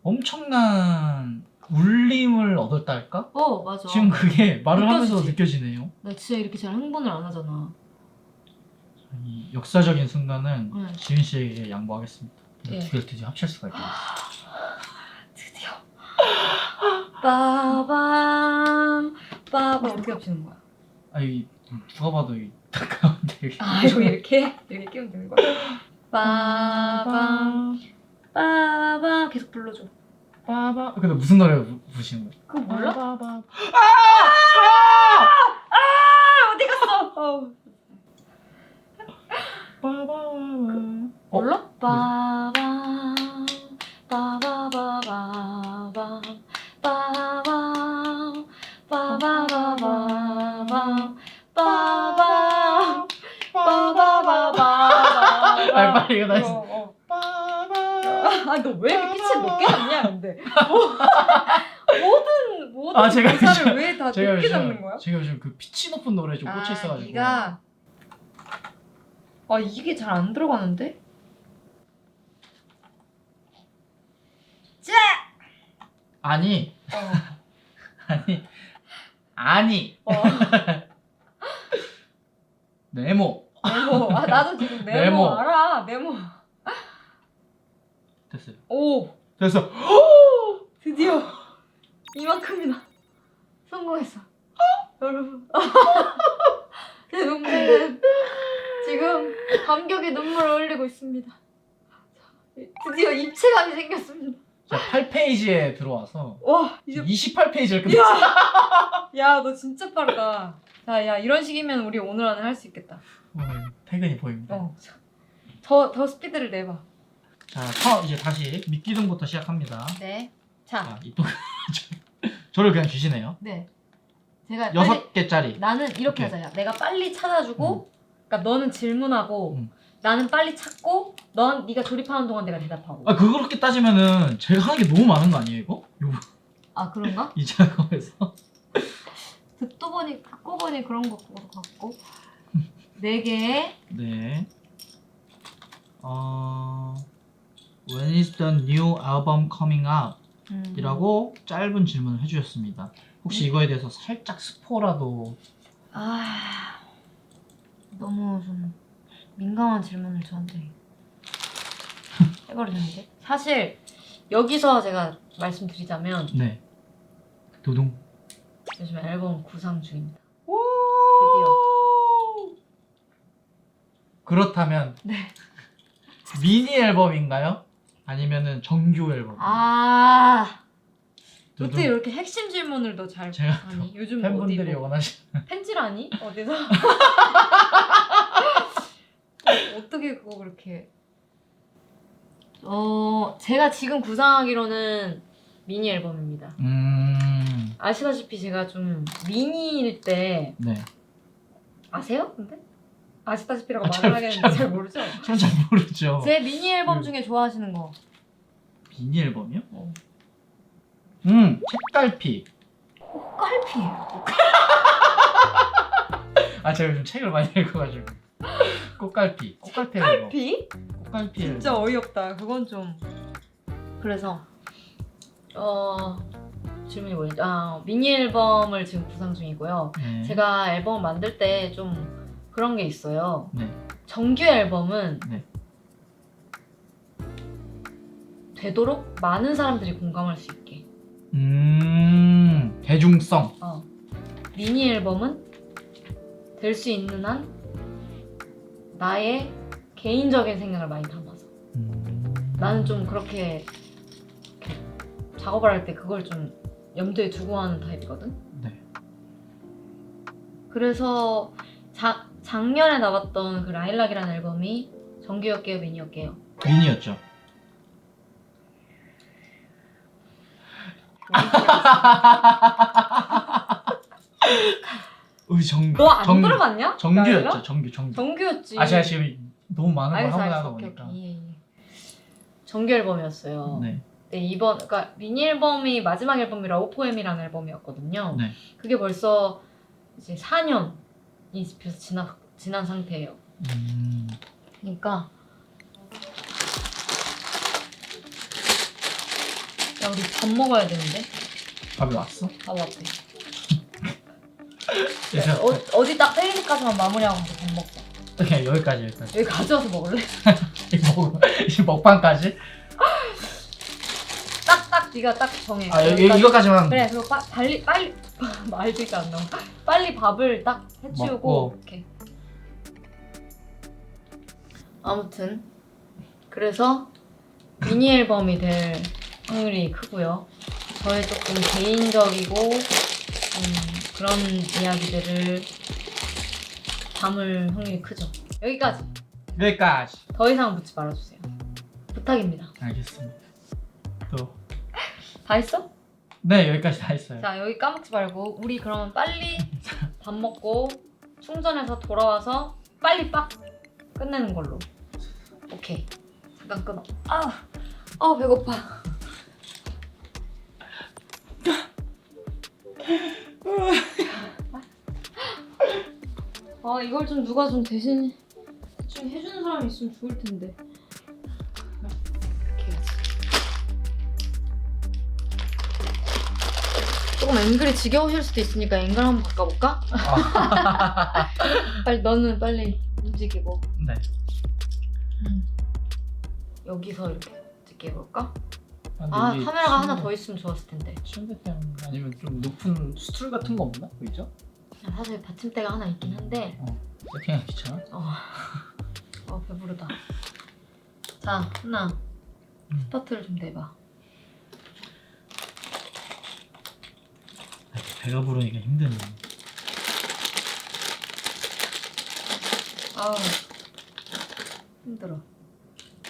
엄청난 울림을 얻었다 할까? 맞아. 지금 그게 말을 느껴지지? 하면서 느껴지네요. 나 진짜 이렇게 잘 흥분을 안 하잖아. 이 역사적인 순간은 네. 지윤 씨에게 양보하겠습니다. 예. 두 개를 드디어 합칠 수가 있겠네요. 드디어. 빠밤 빠밤 어떻게 합치는 거야? 아니 누가 봐도 이 가운데 여기 이렇게 끼우면 되는 거야? 빠밤 빠밤 계속 불러줘. 빠바. 근데 무슨 노래 부르시는 거예요? 그거 몰라? 빠바바. 어디 갔어? 빠바바. 몰라? 빠밤 빠바바바밤 빠밤 빠바바바밤 빠밤 빠바바바밤. 빨리 이거 다시. 빠바. 너 왜 이렇게 pitch을 높게 잡냐 근데. 모든 제가 가사를 왜 다 높게 잡는 거야? 제가 요즘 그 피치 높은 노래 좀 꽂혀 있어가지고. 네가 이게 잘 안 들어가는데? 아니. 아니. 네모. 나도 지금 네모 네모. 알아. 네모. 됐어요. 오, 됐어. 드디어 이만큼이나 성공했어. 여러분. 제 동생은 지금 감격의 눈물을 흘리고 있습니다. 드디어 입체감이 생겼습니다. 자, 8페이지에 들어와서 와, 이제 28페이지를 끝냈어. 야, 너 진짜 빠르다. 자, 야, 이런 식이면 우리 오늘 안에 할 수 있겠다. 퇴근이 보입니다. 더 스피드를 내봐. 자, 이제 다시 미끼둥부터 시작합니다. 네. 자, 저를 그냥 주시네요. 네. 제가 6개짜리. 나는 이렇게 하자. 내가 빨리 찾아주고, 그러니까 너는 질문하고, 나는 빨리 찾고, 네가 조립하는 동안 내가 대답하고. 그렇게 따지면은 제가 하는 게 너무 많은 거 아니에요, 이거? 그런가? 이 작업에서. 듣고 보니 그런 것 같고. 4개. 네. When is the new album coming out? 이라고 짧은 질문을 해주셨습니다. 혹시 이거에 대해서 살짝 스포라도. 너무 좀 민감한 질문을 저한테 해버리셨는데. 사실 여기서 제가 말씀드리자면 네. 도동. 요즘 앨범 구상 중입니다. 드디어. 그렇다면 네. 미니 앨범인가요? 아니면은 정규 앨범? 아 두둥. 어떻게 이렇게 핵심 질문을 너 잘 제가 하니? 요즘 팬분들이 어디 뭐 원하시는 팬질하니? 어디서? 어떻게 그거 그렇게 제가 지금 구상하기로는 미니 앨범입니다. 아시다시피 제가 좀 미니일 때 네. 아세요? 근데? 아시다시피라고 잘 말을 하겠는데 잘 모르죠? 전 잘 모르죠. 제 미니 앨범 중에 좋아하시는 거 미니 앨범이요? 어. 책갈피. 꽃갈피예요. 아 제가 요즘 책을 많이 읽어가지고. 꽃갈피. 꽃갈피 앨범. 꽃갈피? 꽃갈피 진짜 앨범. 어이없다. 그건 좀. 그래서 질문이 뭐였지? 미니 앨범을 지금 구상 중이고요. 네. 제가 앨범 만들 때 좀 그런 게 있어요. 네. 정규 앨범은 네. 되도록 많은 사람들이 공감할 수 있게. 대중성. 미니 앨범은 될 수 있는 한 나의 개인적인 생각을 많이 담아서. 나는 좀 그렇게 작업을 할 때 그걸 좀 염두에 두고 하는 타입이거든. 네. 그래서 작년에 나왔던 그 라일락이라는 앨범이 정규였게요, 미니였게요? 미니였죠. 정규. 너 안 들어봤냐? 정규였죠. 라일락? 정규. 정규였지. 제가 지금 너무 많은 걸 알겠어, 하고 알겠어. 나다 오케이, 보니까. 오케이. 예. 정규 앨범이었어요. 네. 네, 그러니까 미니 앨범이 마지막 앨범이 러브포엠이라는 앨범이었거든요. 네. 그게 벌써 이제 4년이 벌써 지난 상태예요. 그러니까 야, 우리 밥 먹어야 되는데? 밥이 왔어? 밥 앞에. 그래서 어디 딱 때리기까지만 마무리하고 이제 밥 먹자. 그냥 여기까지. 여기 가져와서 먹을래? 이 먹방까지? 딱 네가 딱 정해. 여기 이거까지만. 그래, 그리고 빨리 말비가 안 나와. 빨리 밥을 딱 해치우고 먹고. 이렇게. 아무튼 그래서 미니 앨범이 될 확률이 크고요. 저의 조금 개인적이고 그런 이야기들을 담을 확률이 크죠. 여기까지. 더 이상 묻지 말아주세요. 부탁입니다. 알겠습니다. 또. 다 했어? 네, 여기까지 다 했어요. 자, 여기 까먹지 말고 우리 그러면 빨리 밥 먹고 충전해서 돌아와서 빨리 빡 끝내는 걸로. 오케이. 잠깐 끊어. 배고파. 이걸 좀 누가 좀 대신 좀 해주는 사람이 있으면 좋을 텐데. 이렇게 해야지. 조금 앵글이 지겨우실 수도 있으니까 앵글 한번 바꿔볼까? 너는 빨리 움직이고. 네. 여기서 이렇게 찍게 해볼까? 여기 카메라가 하나 더 있으면 좋았을 텐데. 침대형 아니면 좀 높은 스툴 같은 거 없나? 보이죠? 사실 받침대가 하나 있긴 한데. 세팅하기 귀찮아? 배부르다. 자, 훈아. 스타트를 좀 내봐. 배가 부르니까 힘드네. 힘들어.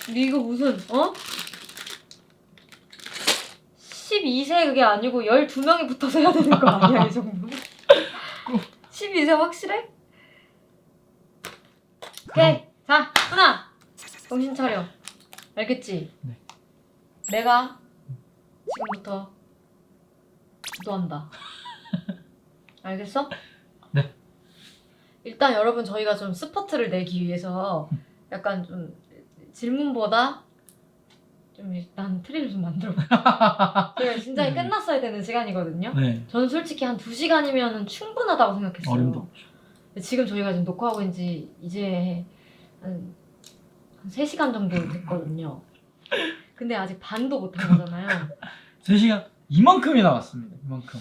이거 무슨 12세 그게 아니고 12명이 붙어서 해야 되는 거 아니야, 이 정도? 12세 확실해? 오케이. 자, 훈아. 정신 차려. 알겠지? 네. 내가 지금부터 주도한다. 알겠어? 네. 일단 여러분 저희가 좀 스포트를 내기 위해서 약간 좀 질문보다 좀 일단 트리를 좀 만들어볼게요. 저희가 진짜 끝났어야 되는 시간이거든요. 네. 저는 솔직히 한 2시간이면 충분하다고 생각했어요. 어림도 없죠. 근데 지금 저희가 지금 녹화하고 있는 지 이제 한 3시간 정도 됐거든요. 근데 아직 반도 못한 거잖아요. 3시간 이만큼이 나왔습니다. 이만큼.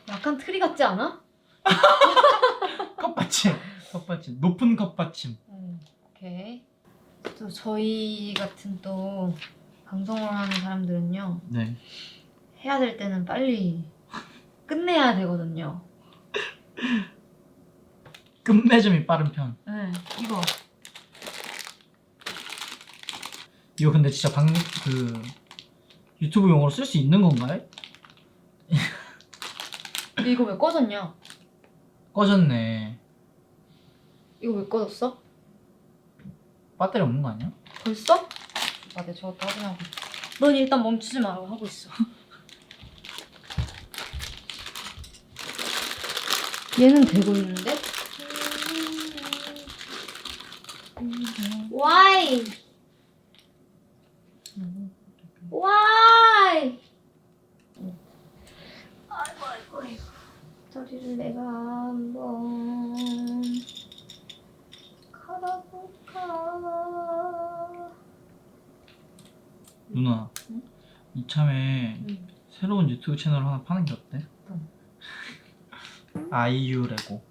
약간 트리 같지 않아? 컵받침. 컵받침. 높은 컵받침. 오케이. 또 저희 같은 또 방송을 하는 사람들은요. 네. 해야 될 때는 빨리 끝내야 되거든요. 끝맺음이 빠른 편. 네, 이거. 이거 근데 진짜 그 유튜브 용어로 쓸 수 있는 건가요? 이거 왜 꺼졌냐? 꺼졌네. 이거 왜 꺼졌어? 배터리 없는 거 아니야? 벌써? 아, 내가 저것도 확인하고. 넌 일단 멈추지 말라고 하고 있어. 얘는 되고 있는데? Why? Why? 아이고. 다리를 내가 한번 갈아볼까? 누나. 응? 이참에 응. 새로운 유튜브 채널 하나 파는 게 어때? 아이유 레고.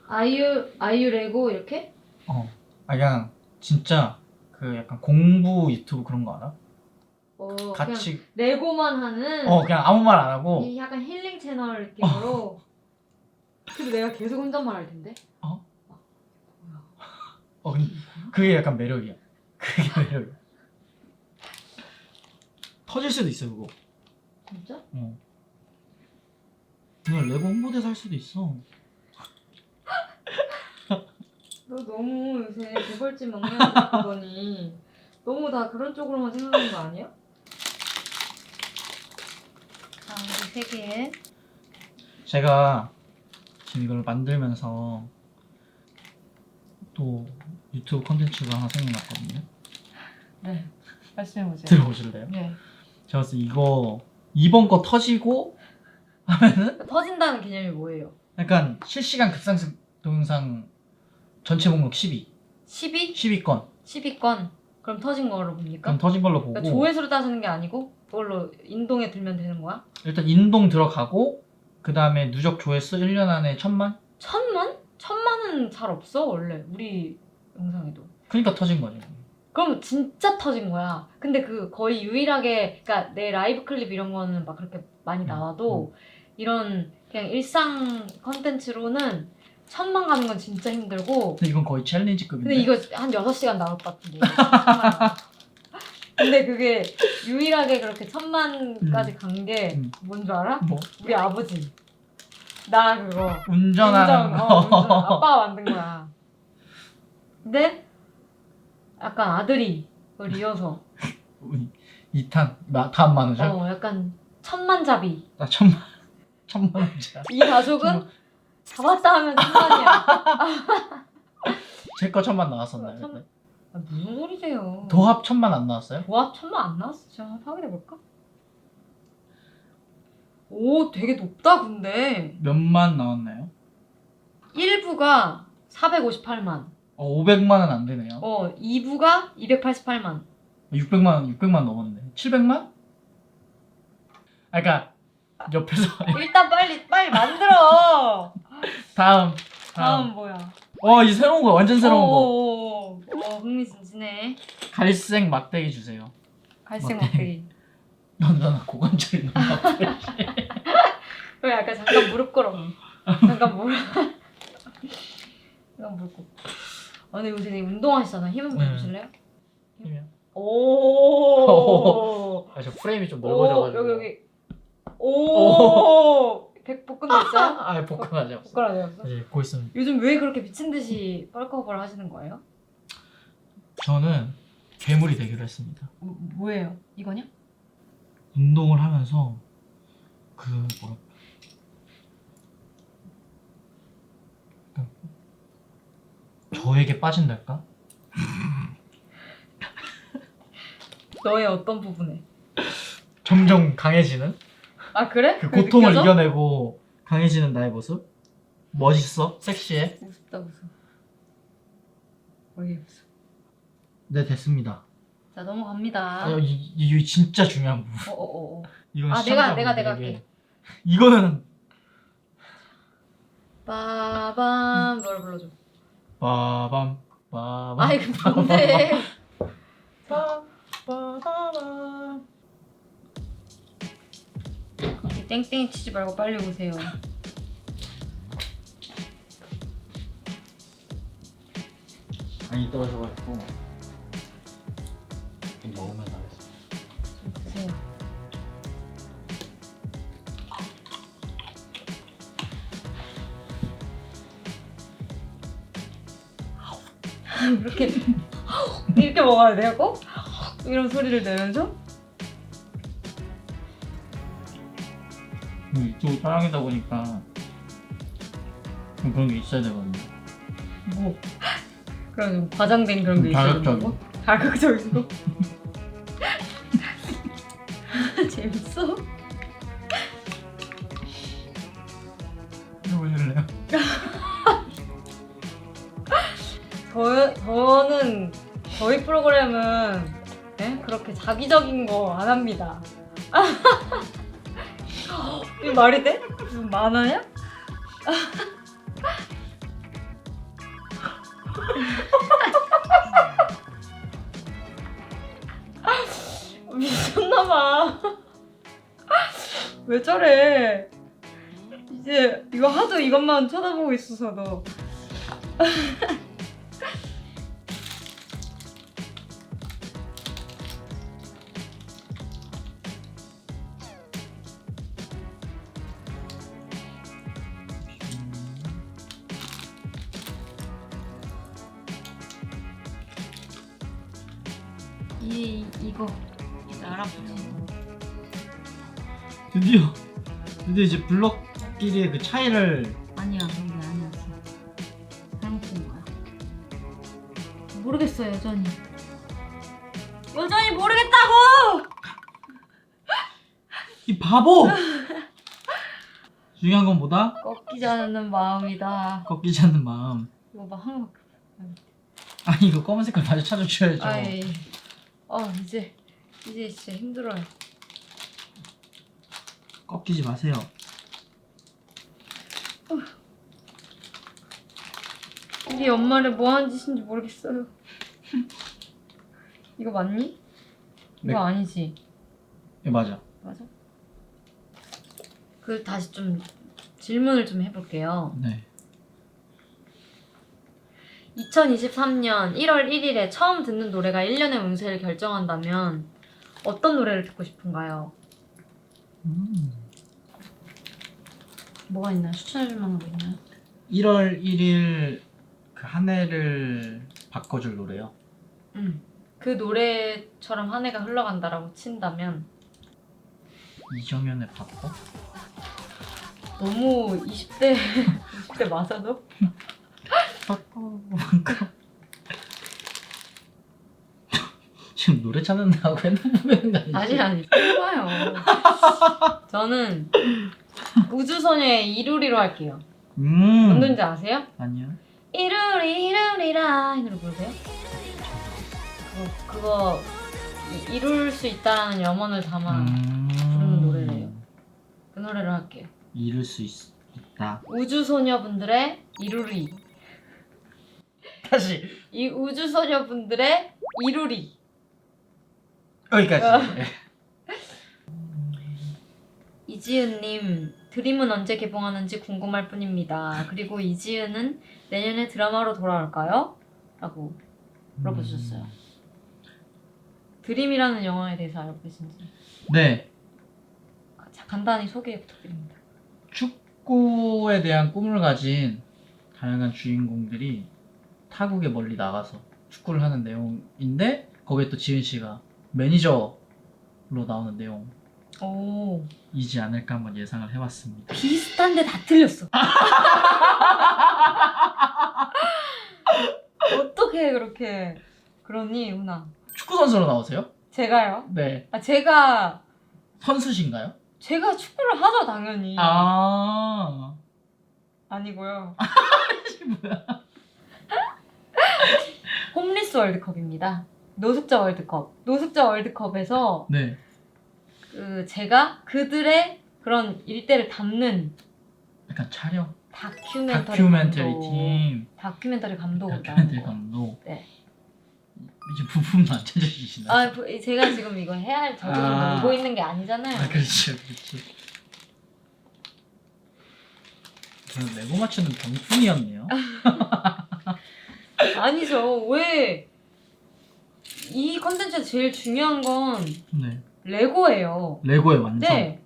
아이유 레고 이렇게? 그냥 진짜 그 약간 공부 유튜브 그런 거 알아? 같이 그냥 레고만 하는 그냥 아무 말 안 하고 이 약간 힐링 채널 느낌으로. 근데 내가 계속 혼잣말 할 텐데. 근데 그게 약간 매력이야. 그게 매력이야. 터질 수도 있어 그거. 진짜? 그냥 레고 홍보대사 할 수도 있어. 너 너무 요새 재벌집 막내한테 보더니 너무 다 그런 쪽으로만 생각하는 거 아니야? 자, 우리 3개. 제가 지금 이걸 만들면서 또 유튜브 컨텐츠가 하나 생각났거든요. 네, 말씀해보세요. 들어보실래요? 네. 제가 봤을 때 이거 이번 거 터지고 하면은 터진다는 개념이 뭐예요? 약간 실시간 급상승 동영상 전체 목록 10위. 10위? 10위권. 10위권. 그럼 터진 거로 봅니까? 그럼 터진 걸로 보고 그러니까 조회수로 따지는 게 아니고 그걸로 인동에 들면 되는 거야? 일단 인동 들어가고 그 다음에 누적 조회수 1년 안에 1000만? 1000만? 1000만은 잘 없어 원래 우리 영상에도. 그러니까 터진 거지. 그럼 진짜 터진 거야. 근데 그 거의 유일하게, 그러니까 내 라이브 클립 이런 거는 막 그렇게 많이 나와도 이런 그냥 일상 컨텐츠로는 1000만 가는 건 진짜 힘들고. 근데 이건 거의 챌린지급인데. 근데 이거 한 6시간 나올 것 같은데. 1000만. 근데 그게 유일하게 그렇게 1000만까지 간 게 뭔 줄 알아? 뭐? 우리 아버지. 나 그거 운전하는 거. 운전. 아빠가 만든 거야. 근데 약간 아들이 그걸 이어서 2탄 다음 만우절? 약간 천만잡이. 나 1000만원짜리. 이 가족은 잡았다 하면 천만이야. 제 거 1000만 나왔었나요? 천- 그때? 무슨 소리세요? 도합 1000만 안 나왔어요? 도합 1000만 안 나왔어. 제가 한번 확인해볼까? 오, 되게 높다 근데. 몇만 나왔나요? 1부가 458만. 500만은 안 되네요. 2부가 288만. 600만 넘었네. 700만? 그러니까 옆에서 일단 빨리 만들어. 다음. 뭐야? 이 새로운 거 완전 새로운 거. 흥미진진해. 갈색 막대기 주세요. 갈색 막대기. 막대기. 나 고관절이 너무 아파. 왜 약간 잠깐 무릎 꿇어. 잠깐 무릎 꿇고. 근데 요새 되게 운동하시잖아. 힘 한번 보실래요? 힘이요? 오. 저 프레임이 좀 넓어져가지고. 여기. 오. 복근 됐어요? 복근하지 않았어. 복근 하지 않았어? 네, 고 있습니다. 요즘 왜 그렇게 미친 듯이 뻘컵을 하시는 거예요? 저는 괴물이 되기로 했습니다. 뭐예요? 이거냐? 운동을 하면서 저에게 빠진달까? 너의 어떤 부분에? 점점 강해지는? 아 그래? 그 그게 고통을 느껴져? 이겨내고 강해지는 나의 모습? 멋있어? 섹시해? 무섭다 무서워. 왜 웃어? 네, 됐습니다. 자, 넘어갑니다. 이 진짜 중요한 부분. 이건 아, 내가 할게. 이거는 빠밤 노래 불러줘. 빠밤 빠밤. 아, 이거 뭔데? 빠밤. 거기 땡땡이 치지 말고 빨리 오세요. 많이 떨어져가지고 먹으면 나겠어. 좀 드세요. 이렇게 먹어야 돼요, 꼭? 이런 소리를 내면서? 유튜브 촬영이다 보니까 그런 게 있어야 되거든요. 뭐? 그런 좀 과장된 그런 게 있어야 자극적인. 된다고? 자극적인 거? 재밌어? 해보실래요? 저는 저희 프로그램은 그렇게 자기적인 거 안 합니다. 이게 말이 돼? 무슨 만화야? 미쳤나봐. 왜 저래? 이제 이거 하도 이것만 쳐다보고 있어서 너. 이거 알아보지. 드디어 이제 블럭끼리의 그 차이를 아니야, 그게 아니었어. 잘못 본 거야. 모르겠어, 여전히. 여전히 모르겠다고! 이 바보! 중요한 건 뭐다? 꺾이지 않는 마음이다. 꺾이지 않는 마음. 이거 봐, 한 번. 아니 이거 검은 색깔 마저 찾아주셔야죠. 아이. 이제 진짜 힘들어요. 꺾이지 마세요. 이게 연말에 뭐 하는 짓인지 모르겠어요. 이거 맞니? 네. 이거 아니지? 예, 맞아. 맞아? 다시 좀 질문을 좀 해볼게요. 네. 2023년 1월 1일에 처음 듣는 노래가 1년의 운세를 결정한다면 어떤 노래를 듣고 싶은가요? 뭐가 있나요? 추천해줄 만한 거 있나요? 1월 1일 그 한 해를 바꿔줄 노래요. 그 노래처럼 한 해가 흘러간다라고 친다면 이정현의 바꿔? 너무 20대 20대 맞아 너? 바꿔. 지금 노래 찾는다고 핸드폰 보는 거 아니지? 아니 해봐요. 저는 우주소녀의 이루리로 할게요. 뭔 노래인지 아세요? 아니요. 이루리 이루리라 이 노래 모르세요? 그거 이룰 수 있다라는 염원을 담아 부르는 노래래요. 그 노래를 할게요. 이룰 수 있다. 우주소녀분들의 이루리. 다시 이 우주소녀분들의 이루리. 여기까지. 이지은님, 드림은 언제 개봉하는지 궁금할 뿐입니다. 그리고 이지은은 내년에 드라마로 돌아올까요? 라고 물어보셨어요. 드림이라는 영화에 대해서 알고 계신지? 네. 자, 간단히 소개 부탁드립니다. 축구에 대한 꿈을 가진 다양한 주인공들이 타국에 멀리 나가서 축구를 하는 내용인데 거기에 또 지은 씨가 매니저로 나오는 내용이지 오, 않을까 한번 예상을 해봤습니다. 비슷한데 다 틀렸어. 어떻게 그렇게 그러니, 훈아? 축구 선수로 나오세요? 제가요? 네. 제가 선수신가요? 축구를 하죠, 당연히. 아. 아니고요. 이게 뭐야? 홈리스 월드컵입니다. 노숙자 월드컵에서 네. 그 제가 그들의 그런 일대를 담는 약간 촬영. 다큐멘터리 팀. 다큐멘터리 감독으로 다큐멘터리 나온 거. 감독. 네. 이제 부품도 안 찾아주시나요? 아, 제가 지금 이거 해야 할 저주를 아. 놀고 있는 게 아니잖아요. 아, 그렇죠. 저는 레고 맞추는 병풍이었네요. 아니죠. 왜? 이 컨텐츠에서 제일 중요한 건 네. 레고예요. 레고의 완성. 네.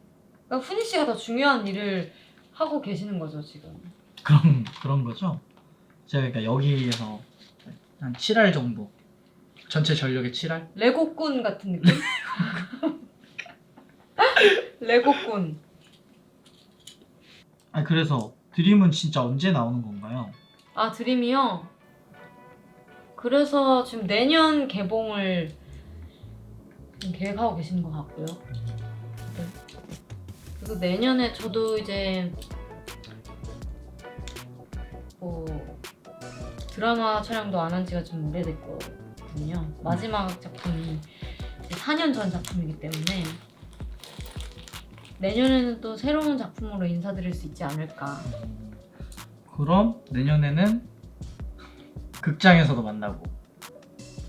그러니까 훈이 씨가 더 중요한 일을 하고 계시는 거죠, 지금. 그런 거죠. 제가 그러니까 여기에서 한 7할 정도. 전체 전력의 7할? 레고꾼 같은 느낌? 레고꾼. 아, 그래서 드림은 진짜 언제 나오는 건가요? 아, 드림이요? 그래서 지금 내년 개봉을 지금 계획하고 계시는 것 같고요. 네. 그리고 내년에 저도 이제 뭐 드라마 촬영도 안 한 지가 좀 오래됐거든요. 마지막 작품이 이제 4년 전 작품이기 때문에 내년에는 또 새로운 작품으로 인사드릴 수 있지 않을까. 그럼 내년에는 극장에서도 만나고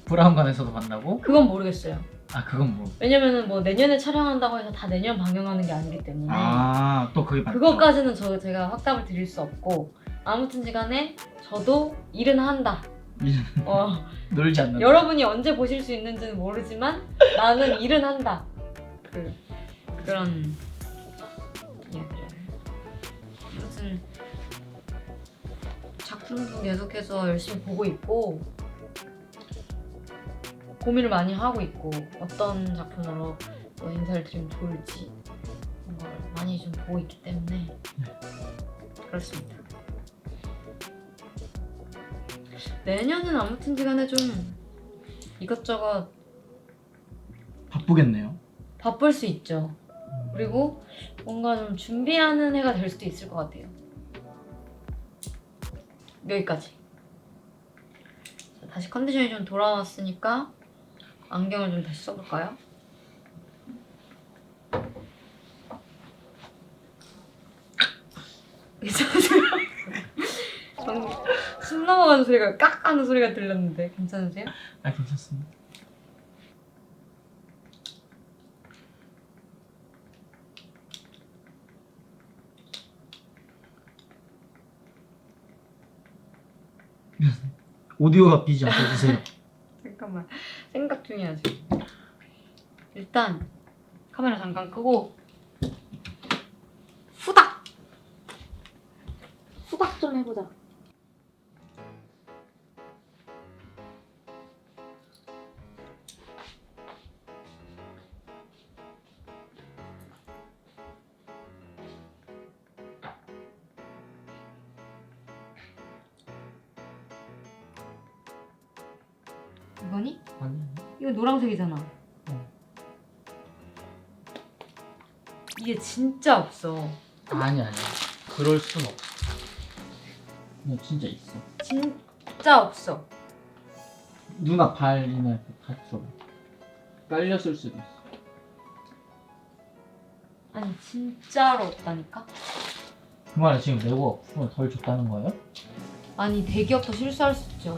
브라운관에서도 만나고. 그건 모르겠어요. 아, 그건 뭐. 왜냐면은 뭐 내년에 촬영한다고 해서 다 내년 방영하는 게 아니기 때문에 아, 또 그게 맞죠. 그것까지는 제가 확답을 드릴 수 없고, 아무튼지간에 저도 일은 한다. 놀지 않는다. 여러분이 언제 보실 수 있는지는 모르지만 나는 일은 한다. 그런 이야기를. 아무튼 작품도 계속해서 열심히 보고 있고 고민을 많이 하고 있고 어떤 작품으로 또 인사를 드리면 좋을지 그런 걸 많이 좀 보고 있기 때문에 그렇습니다. 내년은 아무튼지간에 좀 이것저것 바쁘겠네요. 바쁠 수 있죠. 그리고 뭔가 좀 준비하는 해가 될 수도 있을 것 같아요. 여기까지. 자, 다시 컨디션이 좀 돌아왔으니까 안경을 좀 다시 써볼까요? 괜찮으세요? 방금 숨 넘어가는 소리가 깍 하는 소리가 들렸는데 괜찮으세요? 아, 괜찮습니다. 오디오가 BGM 써주세요. 잠깐만 생각 중이야 지금. 일단 카메라 잠깐 끄고 후닥 좀 해보자. 이거니? 아니, 이거 노란색이잖아. 이게 진짜 없어. 아니. 그럴 순 없어. 너 진짜 있어. 진짜 없어. 누나 발이나 이렇게 같이 깔렸을 수도 있어. 아니 진짜로 없다니까? 그 말은 지금 레고가 부품을 덜 줬다는 거예요? 아니 대기업도 실수할 수 있죠.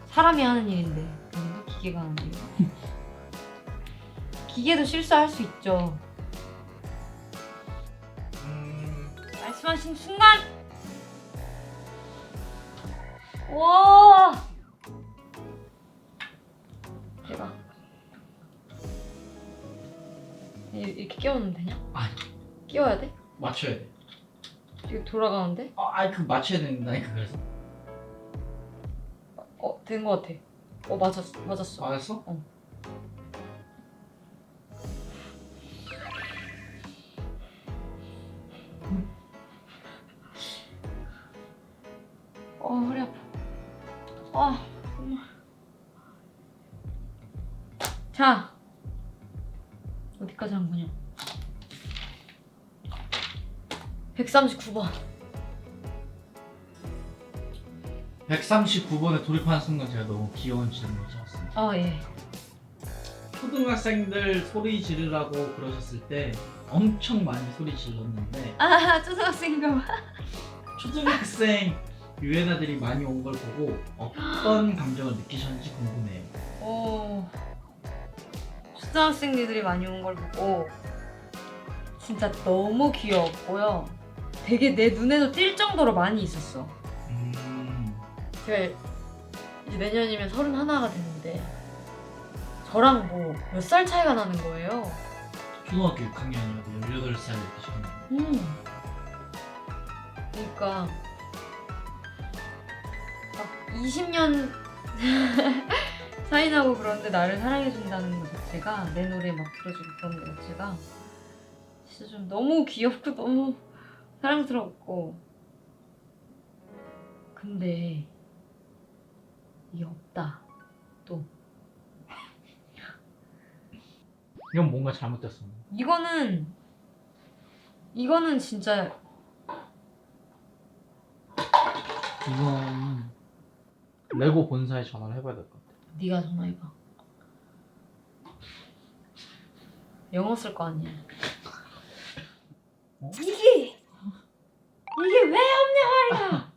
사람이 하는 일인데 아닌가? 기계가 하는 일. 기계도 실수할 수 있죠. 말씀하신 순간 와 대박. 이렇게 끼워놓으면 되냐? 아니. 끼워야 돼? 맞춰야 돼. 이거 돌아가는데? 그 맞춰야 된다니까. 그래서. 된 거 같아. 맞았어. 맞았어? 허리 아파. 정말. 자, 어디까지 한 거냐? 139번. 139번에 돌입하는 순간 제가 너무 귀여운 질문을 찾았습니다. 아 예. 초등학생들 소리 지르라고 그러셨을 때 엄청 많이 소리 질렀는데 아 초등학생인가 봐. 초등학생 유엔아들이 많이 온 걸 보고 어떤 감정을 느끼셨는지 궁금해요. 오. 초등학생들이 많이 온 걸 보고 진짜 너무 귀여웠고요. 되게 내 눈에도 띌 정도로 많이 있었어. 제가 이제 내년이면 31가 됐는데 저랑 뭐 몇 살 차이가 나는 거예요. 초등학교 6학년이어도 18살 되셨네요. 그러니까 막 20년 사인하고 그런데 나를 사랑해준다는 것 자체가 내 노래 막 들어주고 그런 것 자체가 진짜 좀 너무 귀엽고 너무 사랑스럽고 근데 이게 없다 또 이건 뭔가 잘못됐어. 이거는 진짜 이건 레고 본사에 전화를 해봐야 될 것 같아. 네가 전화해봐. 영어 쓸 거 아니야. 어? 이게 왜 없냐 말이야.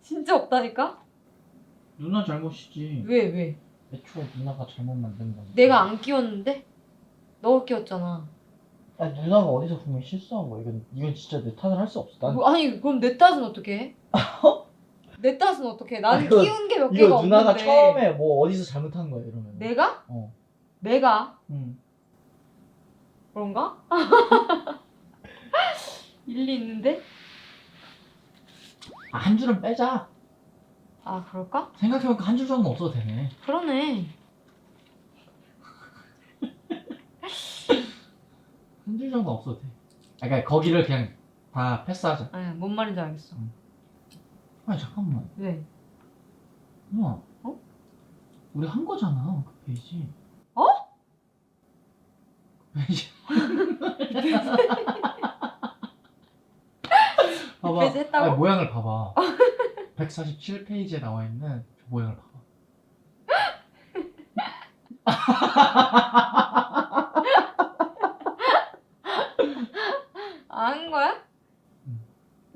진짜 없다니까? 누나 잘못이지. 왜? 애초에 누나가 잘못 만든 거야. 내가 안 끼웠는데? 너가 끼웠잖아. 아니 누나가 어디서 보면 실수한 거야. 이건 진짜 내 탓을 할 수 없어. 난 아니 그럼 내 탓은 어떻게 해? 내 탓은 어떻게 해? 나는 이거- 끼운 게 몇 개가 이거 누나가 없는데. 처음에 뭐 어디서 잘못한 거야 이러면. 내가? 어. 내가? 응. 그런가? 일리 있는데? 한 줄은 빼자. 아 그럴까? 생각해보니까 한 줄 정도 없어도 되네. 그러네. 한 줄 정도 없어도 돼. 그러니까 거기를 그냥 다 패스하자. 아니 뭔 말인지 알겠어. 아니 잠깐만. 왜? 누나. 어? 우리 한 거잖아 그 페이지. 어? 그 페이지. 봐봐. 페이지 했다고? 아니, 모양을 봐봐. 147페이지에 나와 있는 그 모양을 봐봐. 아, 한 거야? 응.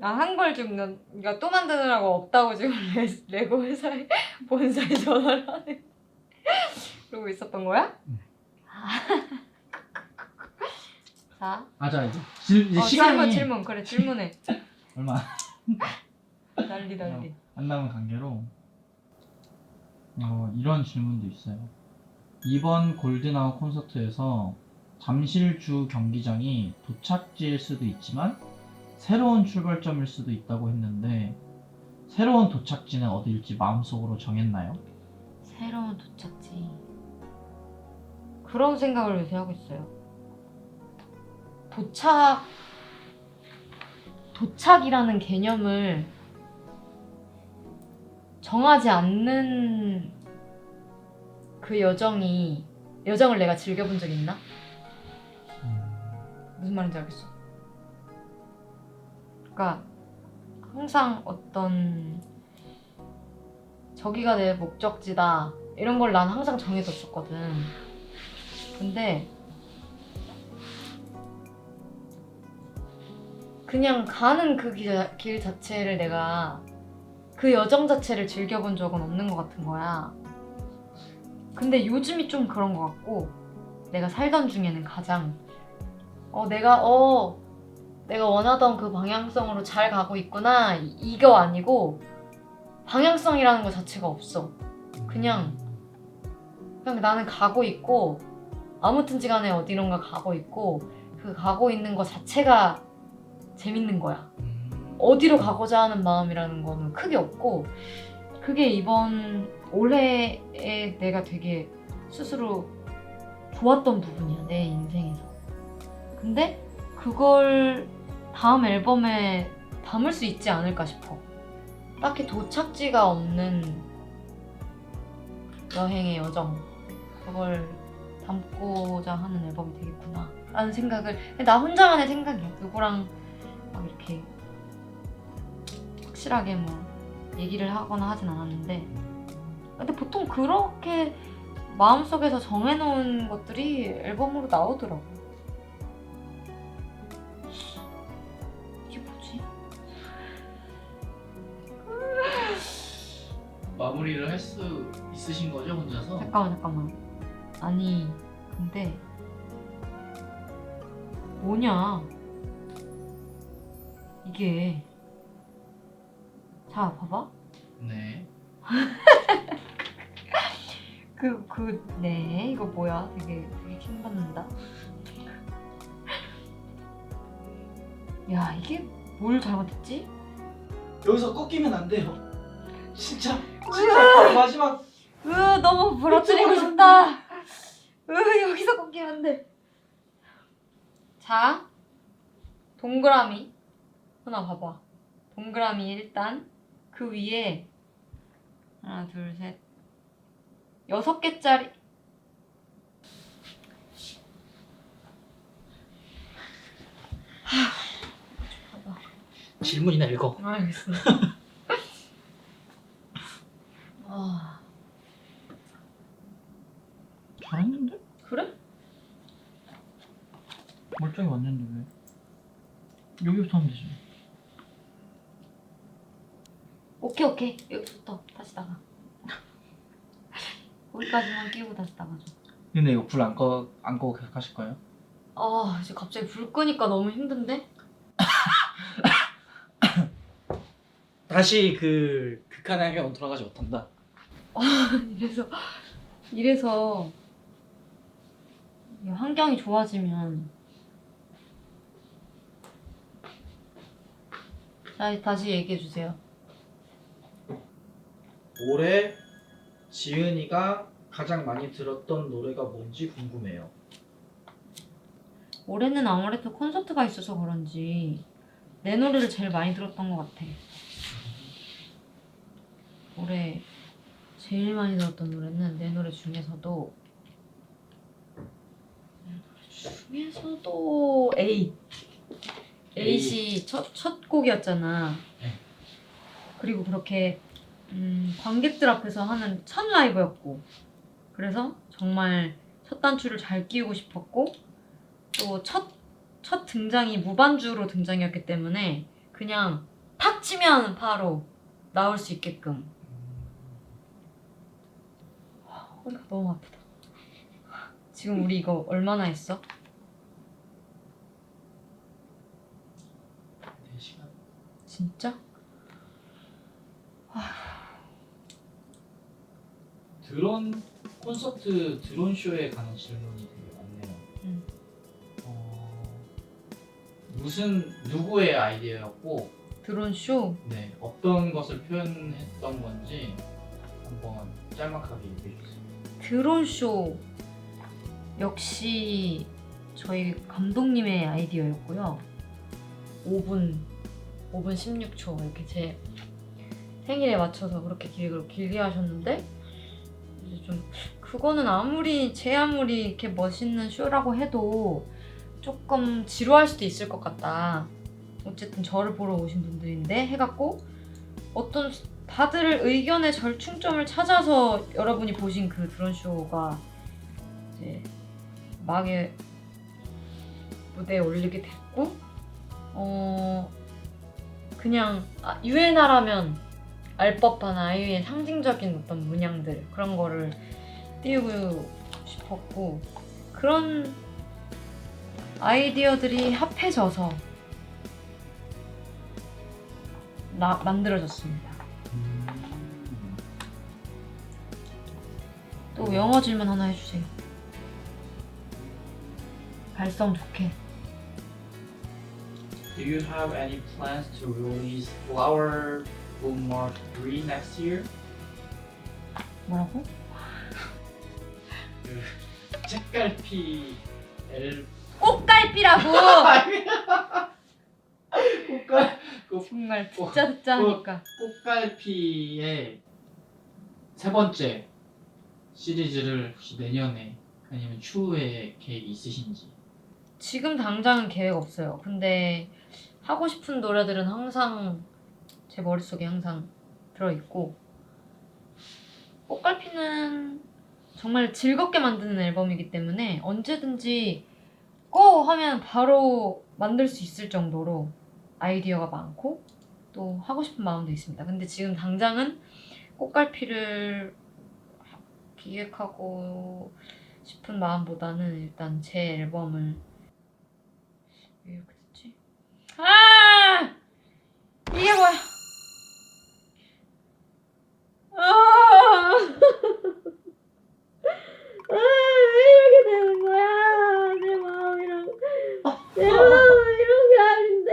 아, 한 걸 지금 그러니까 또 만드느라고 없다고 지금 레고 회사에 본사에 전화를 하네. 그러고 있었던 거야? 응. 자, 자 이제 시간이 질문 그래 질문해. 얼마 난리. 안 남은 관계로 이런 질문도 있어요. 이번 골든아워 콘서트에서 잠실주 경기장이 도착지일 수도 있지만 새로운 출발점일 수도 있다고 했는데 새로운 도착지는 어디일지 마음속으로 정했나요? 새로운 도착지. 그런 생각을 요새 하고 있어요. 도착이라는 개념을 정하지 않는 그 여정을 내가 즐겨본 적 있나? 무슨 말인지 알겠어. 그러니까 항상 어떤 저기가 내 목적지다 이런 걸 난 항상 정해뒀었거든. 근데 그냥 가는 그 길 자체를 내가 그 여정 자체를 즐겨본 적은 없는 것 같은 거야. 근데 요즘이 좀 그런 것 같고 내가 살던 중에는 가장 내가 원하던 그 방향성으로 잘 가고 있구나 이거 아니고 방향성이라는 것 자체가 없어. 그냥 나는 가고 있고 아무튼지 간에 어디론가 가고 있고 그 가고 있는 것 자체가 재밌는 거야. 어디로 가고자 하는 마음이라는 거는 크게 없고 그게 이번 올해에 내가 되게 스스로 좋았던 부분이야 내 인생에서. 근데 그걸 다음 앨범에 담을 수 있지 않을까 싶어. 딱히 도착지가 없는 여행의 여정 그걸 담고자 하는 앨범이 되겠구나 라는 생각을 나 혼자만의 생각이야. 누구랑 막 이렇게 확실하게 뭐 얘기를 하거나 하진 않았는데, 근데 보통 그렇게 마음속에서 정해놓은 것들이 앨범으로 나오더라고. 이게 뭐지? 마무리를 할 수 있으신 거죠, 혼자서? 잠깐만. 아니, 근데 뭐냐? 이게. 자, 봐봐. 네. 네, 이거 뭐야? 되게 킹받는다. 야, 이게 뭘 잘못했지? 여기서 꺾이면 안 돼요. 진짜 마지막. 너무 부러뜨리고 싶다. 여기서 꺾이면 안 돼. 자, 동그라미 하나 봐봐. 동그라미 일단 그 위에 하나, 둘, 셋, 6개짜리. 질문이나 읽어. 알겠어. 아, 잘했는데? 그래? 멀쩡히 왔는데 왜? 여기부터 하면 되지. 오케이. 여기부터 다시 나가. 거기까지만 끼고 다시 나가줘. 근데 이거 불 안 끄고 계속 하실 거예요? 아, 이제 갑자기 불 끄니까 너무 힘든데? 다시 그 극한의 환경으로 돌아가지 못한다. 이래서 이 환경이 좋아지면. 자, 다시 얘기해 주세요. 올해 지은이가 가장 많이 들었던 노래가 뭔지 궁금해요. 올해는 아무래도 콘서트가 있어서 그런지 내 노래를 제일 많이 들었던 것 같아. 올해 제일 많이 들었던 노래는 내 노래 중에서도 에잇이 첫 곡이었잖아. 네. 그리고 그렇게 관객들 앞에서 하는 첫 라이브였고, 그래서 정말 첫 단추를 잘 끼우고 싶었고, 또 첫 등장이 무반주로 등장이었기 때문에 그냥 탁 치면 바로 나올 수 있게끔. 허리가 너무 아프다. 지금 우리 이거 얼마나 했어? 4시간. 진짜? 콘서트 드론 쇼에 관한 질문이 되게 많네요. 누구의 아이디어였고, 드론 쇼? 네, 어떤 것을 표현했던 건지 한번 짤막하게 얘기해 주세요. 드론 쇼 역시 저희 감독님의 아이디어였고요. 5분 16초 이렇게 제 생일에 맞춰서 그렇게 기획을 길게 하셨는데, 이제 좀 그거는 아무리 이렇게 멋있는 쇼라고 해도 조금 지루할 수도 있을 것 같다. 어쨌든 저를 보러 오신 분들인데 해갖고 어떤 다들 의견의 절충점을 찾아서 여러분이 보신 그 드론 쇼가 이제 막의 무대에 올리게 됐고, 그냥 유엔아라면 알 법한 아이유의 상징적인 어떤 문양들, 그런 거를 띄우고 싶었고, 그런 아이디어들이 합해져서 만들어졌습니다. 또 영어 질문 하나 해주세요. 발성 좋게. Do you have any plans to release Flower Boom Mark 3 next year? 뭐라고? 책갈피 꽃갈피라고! 꽃갈 정말 듣자 하니까. 꽃갈피의 세 번째 시리즈를 혹시 내년에 아니면 추후에 계획이 있으신지? 지금 당장은 계획 없어요. 근데 하고 싶은 노래들은 항상 제 머릿속에 항상 들어있고, 꽃갈피는 정말 즐겁게 만드는 앨범이기 때문에 언제든지 고! 하면 바로 만들 수 있을 정도로 아이디어가 많고 또 하고 싶은 마음도 있습니다. 근데 지금 당장은 꽃갈피를 기획하고 싶은 마음보다는 일단 제 앨범을 왜 이렇게 됐지? 아! 이게 뭐야? 아! 아, 왜 이렇게 되는 거야? 내 마음이랑 내 마음은 이런 게 아닌데.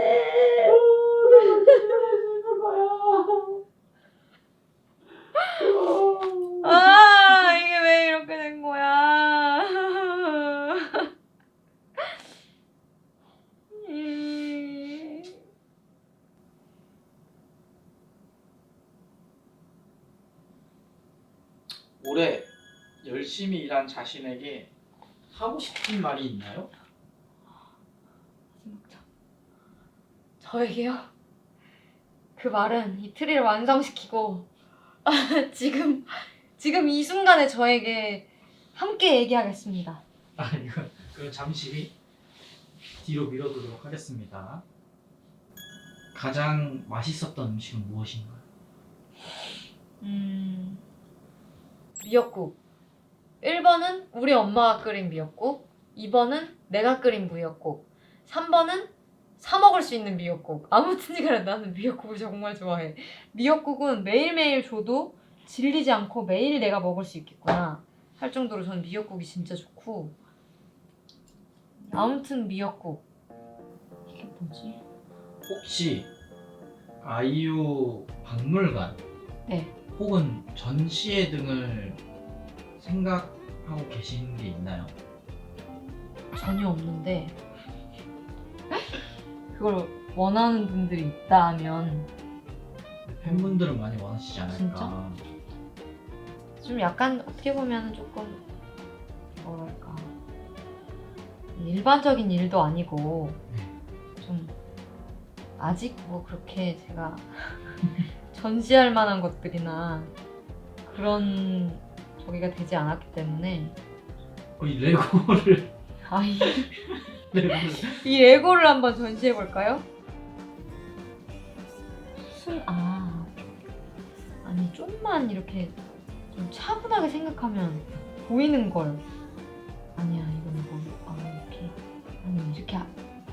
아, 이게 왜 이렇게 된 거야? 올해 열심히 일한 자신에게 하고 싶은 말이 있나요? 저에게요? 그 말은 이 트리를 완성시키고 지금 이 순간에 저에게 함께 얘기하겠습니다. 이거 그럼 잠시 뒤로 밀어두도록 하겠습니다. 가장 맛있었던 음식은 무엇인가요? 미역국. 1번은 우리 엄마가 끓인 미역국, 2번은 내가 끓인 미역국, 3번은 사 먹을 수 있는 미역국. 아무튼 간에 나는 미역국을 정말 좋아해. 미역국은 매일매일 줘도 질리지 않고 매일 내가 먹을 수 있겠구나 할 정도로 저는 미역국이 진짜 좋고, 아무튼 미역국. 이게 뭐지? 혹시 아이유 박물관 네. 혹은 전시회 등을 생각하고 계신 게 있나요? 전혀 없는데 그걸 원하는 분들이 있다 하면 팬분들은 많이 원하시지 않을까? 진짜? 좀 약간 어떻게 보면 조금 뭐랄까 일반적인 일도 아니고 좀 아직 뭐 그렇게 제가 전시할 만한 것들이나 그런 저기가 되지 않았기 때문에 이 레고를 레고를 이 레고를 한번 전시해 볼까요? 아니 좀만 이렇게 좀 차분하게 생각하면 보이는 걸. 아니야 이건 뭐 이렇게 아니 이렇게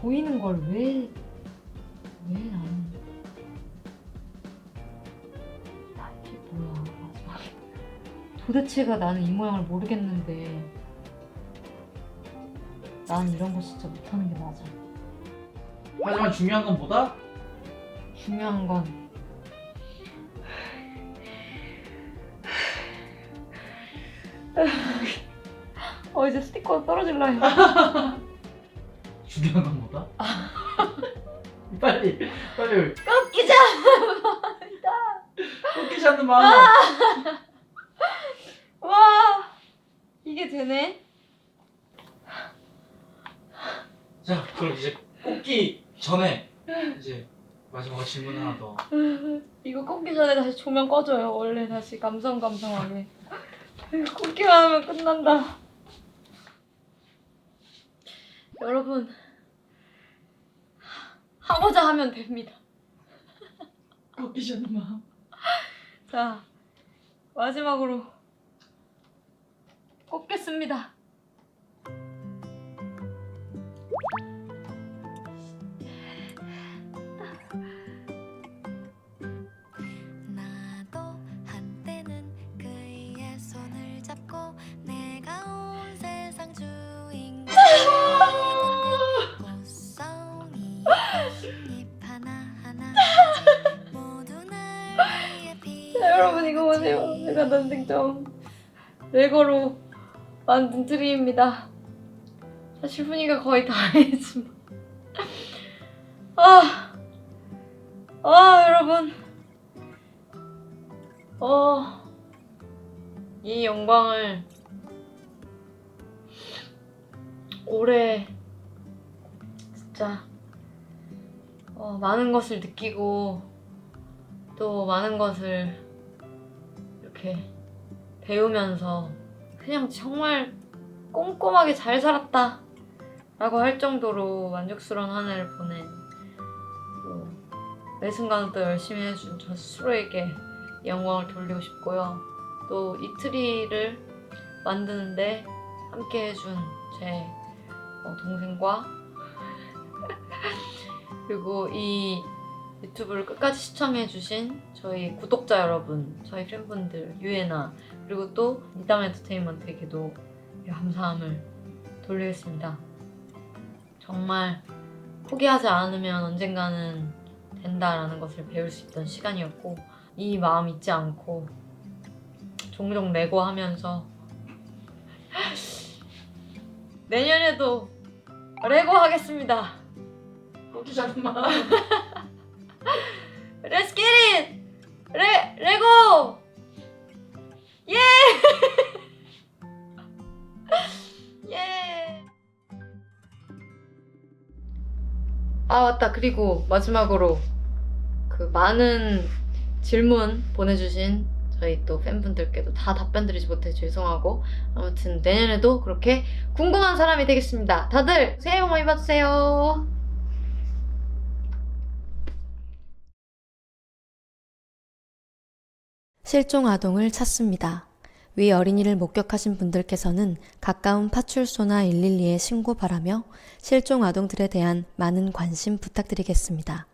보이는 걸 왜 나는 이게 뭐야 마지막에 도대체가 나는 이 모양을 모르겠는데 난 이런 거 진짜 못하는 게 맞아. 하지만 중요한 건 뭐다? 중요한 건 이제 스티커 떨어질라 해. 중요한 건 뭐다? 빨리 꺾이자. 꺾이지 않는 마음. 와 이게 되네. 자 그럼 이제 꺾기 전에 이제 마지막 질문 하나 더. 이거 꺾기 전에 다시 조명 꺼줘요. 원래 다시 감성하게. 이거 꺾기만 하면 끝난다. 여러분 하고자 하면 됩니다. 꺾이지 않는 마음. 자 마지막으로 꺾겠습니다. 나도 한때는 그의 손을 잡고 내가 온 세상 주인공 꽃송이 잎 하나하나 모두 날 위해 자, 여러분 이거 보세요. 제가 난생점 레고로 만든 트리입니다. 사실 훈이가 거의 다 했지만 여러분 이 영광을 올해 진짜 많은 것을 느끼고 또 많은 것을 이렇게 배우면서 그냥 정말 꼼꼼하게 잘 살았다 라고 할 정도로 만족스러운 한 해를 보낸, 또 매 순간 또 열심히 해준 저 스스로에게 영광을 돌리고 싶고요. 또 이 트리를 만드는데 함께 해준 제 동생과 그리고 이 유튜브를 끝까지 시청해주신 저희 구독자 여러분, 저희 팬분들, 유에나, 그리고 또 이담 엔터테인먼트에게도 감사함을 돌리겠습니다. 정말 포기하지 않으면 언젠가는 된다라는 것을 배울 수 있던 시간이었고, 이 마음 잊지 않고 종종 레고하면서 내년에도 레고 하겠습니다. 포기하지 마. Let's get it! 레고! 예! 예! 아 맞다. 그리고 마지막으로 그 많은 질문 보내주신 저희 또 팬분들께도 다 답변 드리지 못해 죄송하고, 아무튼 내년에도 그렇게 궁금한 사람이 되겠습니다. 다들 새해 복 많이 받으세요. 실종 아동을 찾습니다. 위 어린이를 목격하신 분들께서는 가까운 파출소나 112에 신고 바라며 실종 아동들에 대한 많은 관심 부탁드리겠습니다.